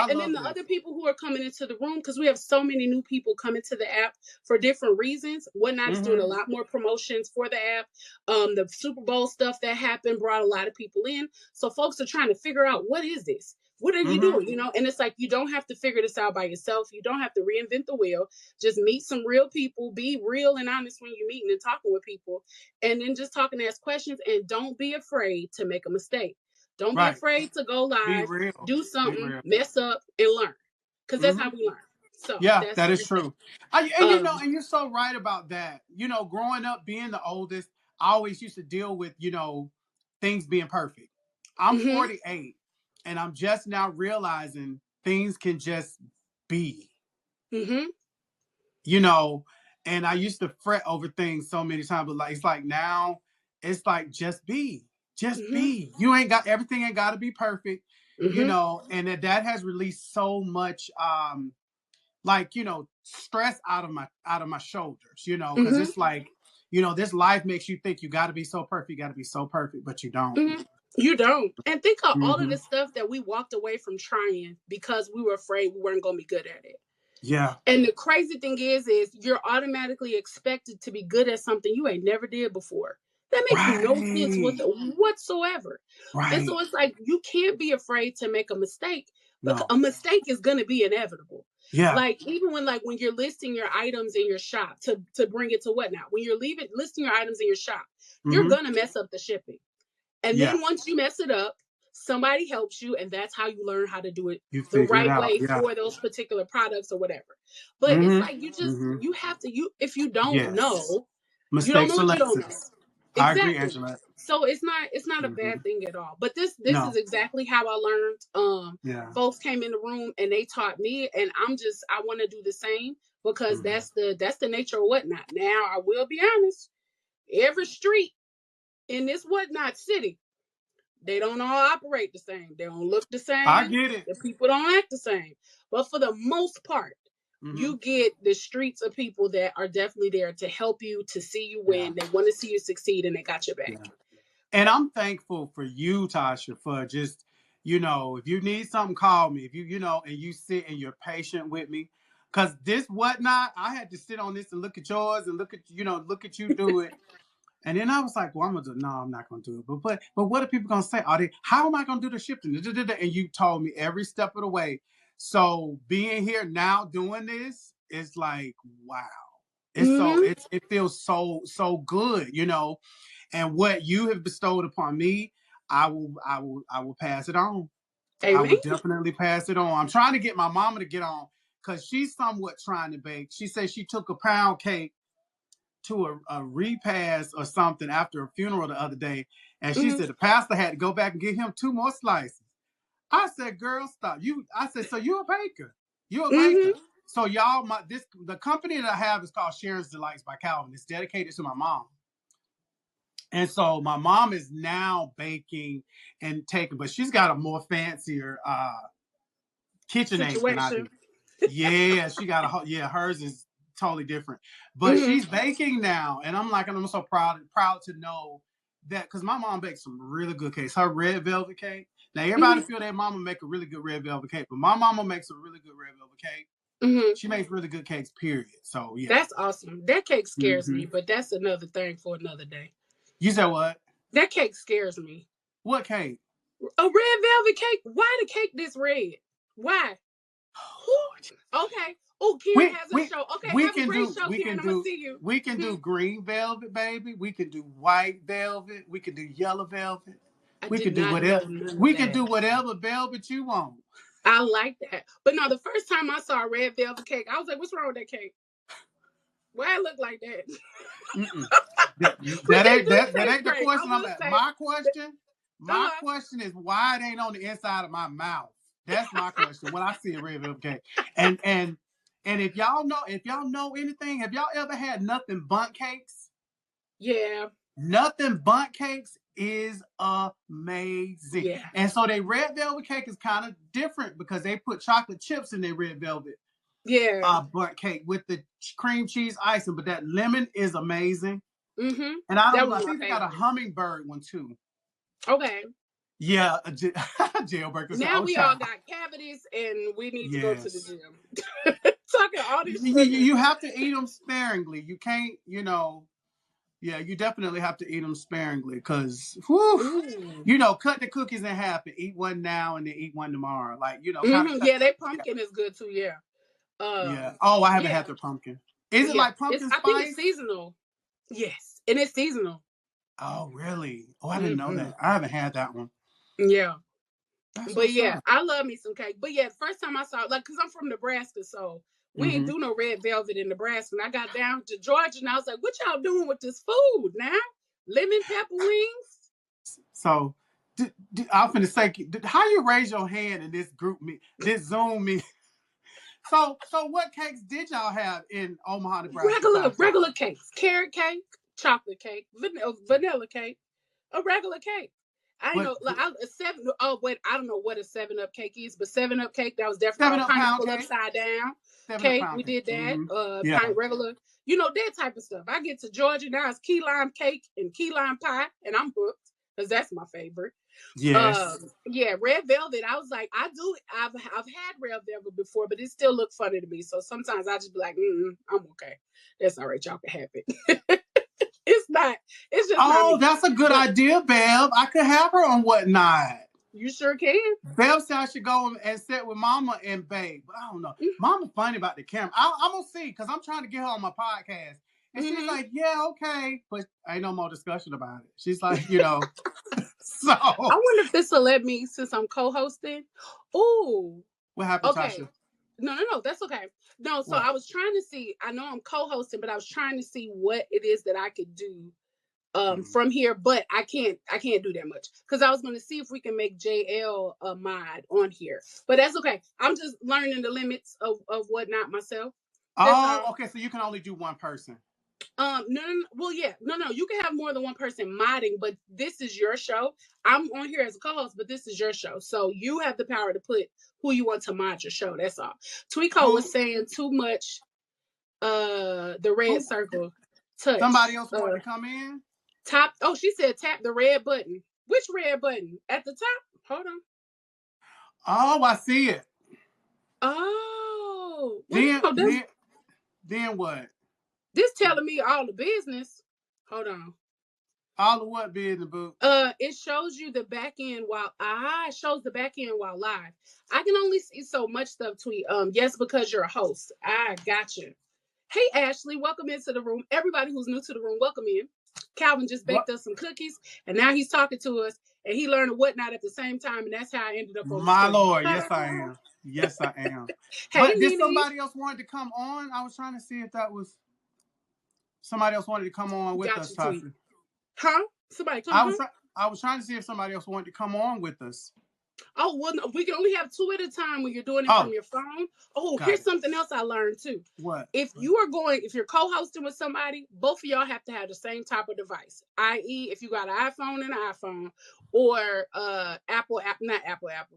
[SPEAKER 2] And then the other people who are coming into the room, because we have so many new people coming to the app for different reasons. WhatNot is doing a lot more promotions for the app. The Super Bowl stuff that happened brought a lot of people in. So folks are trying to figure out, what is this? What are you doing? And it's like, you don't have to figure this out by yourself. You don't have to reinvent the wheel. Just meet some real people. Be real and honest when you're meeting and talking with people. And then just talk and ask questions. And don't be afraid to make a mistake. Don't be afraid to go live, do something, mess up, and learn. Because that's how we learn. So
[SPEAKER 1] that is true. And you're so right about that. Growing up, being the oldest, I always used to deal with, things being perfect. I'm 48, and I'm just now realizing things can just be. And I used to fret over things so many times, but it's like now, it's like, just be. Just be. You ain't got, everything ain't got to be perfect, and that has released so much, stress out of my shoulders, because it's like, this life makes you think you got to be so perfect, but you don't.
[SPEAKER 2] You don't. And think of all of the stuff that we walked away from trying because we were afraid we weren't going to be good at it.
[SPEAKER 1] Yeah.
[SPEAKER 2] And the crazy thing is you're automatically expected to be good at something you ain't never did before. That makes no sense whatsoever.
[SPEAKER 1] Right.
[SPEAKER 2] And so it's like, you can't be afraid to make a mistake, because
[SPEAKER 1] No.
[SPEAKER 2] a mistake is going to be inevitable.
[SPEAKER 1] Yeah.
[SPEAKER 2] Like, even when you're listing your items in your shop, to bring it to WhatNot, when you're listing your items in your shop, you're going to mess up the shipping. And then once you mess it up, somebody helps you, and that's how you learn how to do it the right way for those particular products or whatever. But it's like, you have to, if you don't know,
[SPEAKER 1] mistakes
[SPEAKER 2] you don't know what you don't know. Exactly.
[SPEAKER 1] I agree, Angela.
[SPEAKER 2] So it's not a bad thing at all. But this is exactly how I learned. Folks came in the room and they taught me, and I want to do the same, because that's the nature of WhatNot. Now, I will be honest, every street in this WhatNot city, they don't all operate the same. They don't look the same.
[SPEAKER 1] I get it.
[SPEAKER 2] The people don't act the same. But for the most part, you get the streets of people that are definitely there to help you, to see you win. They want to see you succeed, and they got your back.
[SPEAKER 1] Yeah. And I'm thankful for you, Tasha, for just, if you need something, call me. If and you sit and you're patient with me. Because this WhatNot, I had to sit on this and look at yours and look at you do it. And then I was like, well, I'm not going to do it. But what are people going to say? How am I going to do the shipping? And you told me every step of the way. So being here now doing this is like, wow. It's it feels so good, and what you have bestowed upon me, I will pass it on.
[SPEAKER 2] Amen.
[SPEAKER 1] I will definitely pass it on. I'm trying to get my mama to get on, because she's somewhat trying to bake. She said she took a pound cake to a repast or something after a funeral the other day, and she said the pastor had to go back and get him 2 more slices. I said, girl, stop. I said, so you're a baker. You're a baker. So y'all, the company that I have is called Sharon's Delights by Calvin. It's dedicated to my mom. And so my mom is now baking and taking, but she's got a more fancier KitchenAid than I do. Yeah, she got hers is totally different. But she's baking now, and I'm so proud to know that, because my mom bakes some really good cakes. Her red velvet cake. Now everybody feel their mama make a really good red velvet cake, but my mama makes a really good red velvet cake. She makes really good cakes, period. So yeah,
[SPEAKER 2] that's awesome. That cake scares me, but that's another thing for another day.
[SPEAKER 1] You said what?
[SPEAKER 2] That cake scares me.
[SPEAKER 1] What cake?
[SPEAKER 2] A red velvet cake? Why the cake this red? Why? Okay. Oh, Karen has a show. Okay, have a great show, Karen. I'm gonna see you.
[SPEAKER 1] We can do green velvet, baby. We can do white velvet. We can do yellow velvet. We can do whatever. We can do whatever velvet you want.
[SPEAKER 2] I like that. But no, the first time I saw a red velvet cake, I was like, what's wrong with that cake? Why it look like that?
[SPEAKER 1] that ain't the question I'm at. My question is why it ain't on the inside of my mouth. That's my question when I see a red velvet cake. And if y'all know anything, have y'all ever had nothing bundt cakes?
[SPEAKER 2] Yeah.
[SPEAKER 1] Nothing bundt cakes is amazing. Yeah. And so their red velvet cake is kind of different because they put chocolate chips in their red velvet bundt cake with the cream cheese icing. But that lemon is amazing. And I think they got a hummingbird one too.
[SPEAKER 2] Okay.
[SPEAKER 1] Yeah, jailbreakers.
[SPEAKER 2] Now we all got cavities and we need to go to the gym. Talking all these
[SPEAKER 1] you have to eat them sparingly. You can't, you definitely have to eat them sparingly because, cut the cookies in half and eat one now and then eat one tomorrow. Like,
[SPEAKER 2] Yeah, that pumpkin is good too, yeah.
[SPEAKER 1] Oh, I haven't had the pumpkin. Is it like pumpkin spice?
[SPEAKER 2] I think it's seasonal. Yes, and it's seasonal.
[SPEAKER 1] Oh, really? Oh, I didn't know that. I haven't had that one.
[SPEAKER 2] Yeah. But yeah, I love me some cake. But yeah, first time I saw it, because I'm from Nebraska, so we ain't do no red velvet in Nebraska. And I got down to Georgia and I was like, what y'all doing with this food now? Lemon pepper wings?
[SPEAKER 1] So, I'm finna say, how you raise your hand in this group this Zoom meeting? So what cakes did y'all have in Omaha, Nebraska?
[SPEAKER 2] Regular cakes. Carrot cake, chocolate cake, vanilla cake, a regular cake. I know, I don't know what a 7-Up cake is, but 7-Up cake, that was definitely a pineapple upside down cake. We did that. Pint regular, that type of stuff. I get to Georgia now, it's key lime cake and key lime pie, and I'm booked. because that's my favorite.
[SPEAKER 1] Yes.
[SPEAKER 2] Yeah, red velvet. I was like, I've had red velvet before, but it still looked funny to me. So sometimes I just be like, I'm okay. That's all right. Y'all can have it. It's not. It's just not me.
[SPEAKER 1] That's a good idea, Bev. I could have her on WhatNot.
[SPEAKER 2] You sure can.
[SPEAKER 1] Bev said I should go and sit with Mama and Babe, but I don't know. Mama funny about the camera. I'm gonna see because I'm trying to get her on my podcast, and she's like, "Yeah, okay," but ain't no more discussion about it. She's like, So
[SPEAKER 2] I wonder if this will let me since I'm co-hosting. Ooh.
[SPEAKER 1] What happened,
[SPEAKER 2] Okay.
[SPEAKER 1] Tasha?
[SPEAKER 2] No, that's okay. No, so I was trying to see. I know I'm co-hosting, but I was trying to see what it is that I could do from here, but I can't do that much because I was going to see if we can make JL a mod on here, but that's okay. I'm just learning the limits of WhatNot myself.
[SPEAKER 1] Okay, so you can only do one person.
[SPEAKER 2] No, well, yeah, no, you can have more than one person modding, but this is your show. I'm on here as a co-host, but this is your show, so you have the power to put who you want to mod your show. That's all. Tweeko was saying too much. The red circle touch.
[SPEAKER 1] Somebody else wanted to come in.
[SPEAKER 2] She said tap the red button. Which red button? At the top? Hold on.
[SPEAKER 1] Oh, I see it.
[SPEAKER 2] Oh.
[SPEAKER 1] Then what?
[SPEAKER 2] This telling me all the business. Hold on.
[SPEAKER 1] All the what business, boo?
[SPEAKER 2] It shows you the back end it shows the back end while live. I can only see so much stuff, Tweet. Yes, because you're a host. I got you. Hey, Ashley, welcome into the room. Everybody who's new to the room, welcome in. Calvin just baked us some cookies, and now he's talking to us, and he learned WhatNot at the same time, and that's how I ended up on the
[SPEAKER 1] My Lord, yes, I am. Yes, I am.
[SPEAKER 2] Hey,
[SPEAKER 1] but did somebody else wanted to come on? I was trying to see if that was somebody else wanted to come on with us, Tasha.
[SPEAKER 2] Huh? Somebody come on?
[SPEAKER 1] I was trying to see if somebody else wanted to come on with us.
[SPEAKER 2] Oh, well, no, we can only have two at a time when you're doing it from your phone. Oh, here's something else I learned too.
[SPEAKER 1] What?
[SPEAKER 2] If you're co-hosting with somebody, both of y'all have to have the same type of device. I.e., if you got an iPhone and an iPhone, or not Apple,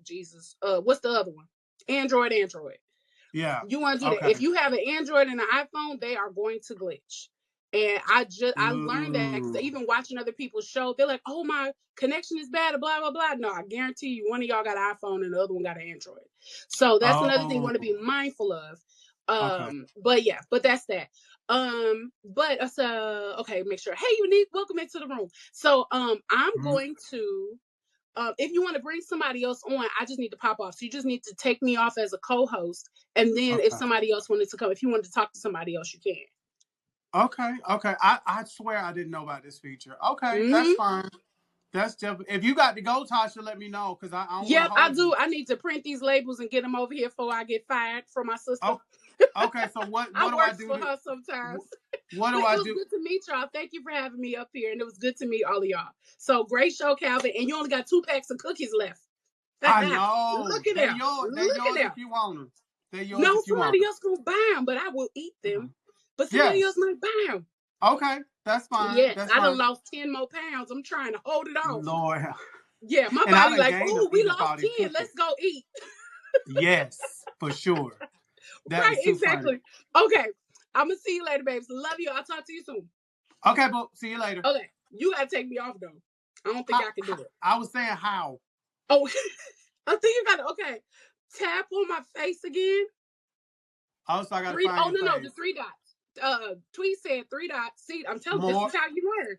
[SPEAKER 2] Jesus. What's the other one? Android.
[SPEAKER 1] Yeah.
[SPEAKER 2] You want to do that. If you have an Android and an iPhone, they are going to glitch. And I learned that because even watching other people's show, they're like, "Oh, my connection is bad," blah blah blah. No, I guarantee you, one of y'all got an iPhone and the other one got an Android. So that's another thing you want to be mindful of. But that's that. Okay, make sure. Hey, Unique, welcome into the room. So I'm going to. If you want to bring somebody else on, I just need to pop off. So you just need to take me off as a co-host, and then if somebody else wanted to come, if you wanted to talk to somebody else, you can.
[SPEAKER 1] Okay. I swear I didn't know about this feature. Okay, that's fine. That's definitely. If you got to go, Tasha, let me know because I don't.
[SPEAKER 2] Yep, I do. I need to print these labels and get them over here before I get fired from my sister.
[SPEAKER 1] Oh, okay, so what do I do?
[SPEAKER 2] For her sometimes.
[SPEAKER 1] What do I do?
[SPEAKER 2] It was good to meet y'all. Thank you for having me up here, and it was good to meet all of y'all. So great show, Calvin, and you only got 2 packs of cookies left.
[SPEAKER 1] I know.
[SPEAKER 2] Look at that.
[SPEAKER 1] They're yours if you want them. They're yours
[SPEAKER 2] no,
[SPEAKER 1] if you
[SPEAKER 2] somebody else gonna buy them, but I will eat them. But somebody else might buy them.
[SPEAKER 1] Okay, that's fine.
[SPEAKER 2] Yes,
[SPEAKER 1] that's
[SPEAKER 2] I done lost 10 more pounds. I'm trying to hold it off.
[SPEAKER 1] Lord.
[SPEAKER 2] Yeah, my body like, oh, we lost 10. Let's go eat.
[SPEAKER 1] Yes, for sure.
[SPEAKER 2] Right, exactly. Funny. Okay, I'm gonna see you later, babes. Love you. I'll talk to you soon.
[SPEAKER 1] Okay, but see you later.
[SPEAKER 2] Okay, you gotta take me off though. I don't think I can do it.
[SPEAKER 1] I was saying how.
[SPEAKER 2] Oh, I think you gotta. Okay, tap on my face again.
[SPEAKER 1] Oh, so I gotta find your face.
[SPEAKER 2] The 3 dots. Tweet said 3 dots. See, I'm telling you, this is how you learn.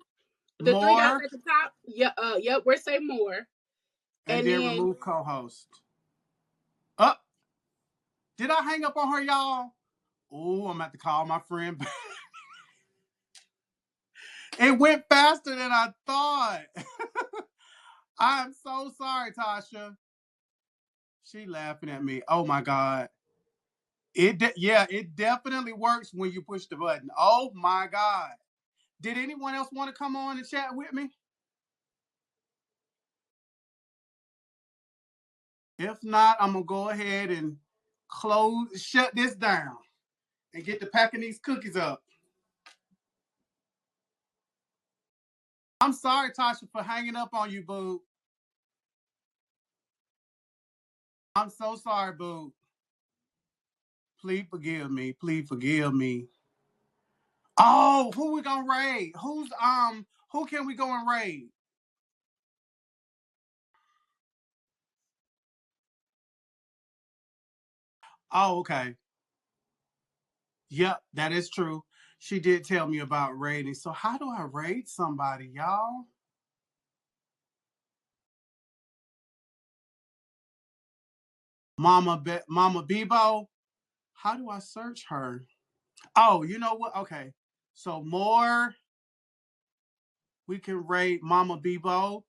[SPEAKER 2] The
[SPEAKER 1] more?
[SPEAKER 2] 3 dots at the top. Yeah. Yep. We're saying more.
[SPEAKER 1] And then remove co-host. Did I hang up on her, y'all? Oh, I'm about to call my friend back. It went faster than I thought. I'm so sorry, Tasha. She laughing at me. Oh my God. It definitely works when you push the button. Oh my God. Did anyone else want to come on and chat with me? If not, I'm gonna go ahead and shut this down and get to packing these cookies up. I'm sorry, Tasha, for hanging up on you, boo. I'm so sorry, boo. Please forgive me. Please forgive me. Oh, who we gonna raid? Who can we go and raid? Oh, okay. Yep, that is true. She did tell me about rating. So how do I rate somebody, y'all? Mama Bebo. How do I search her? Oh, you know what? Okay. So more we can rate Mama Bebo.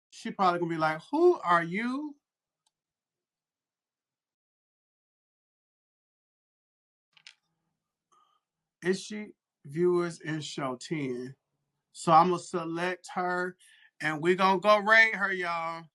[SPEAKER 1] She probably gonna be like, "Who are you?" Is she viewers in show 10? So I'm gonna select her, and we're gonna go rate her, y'all.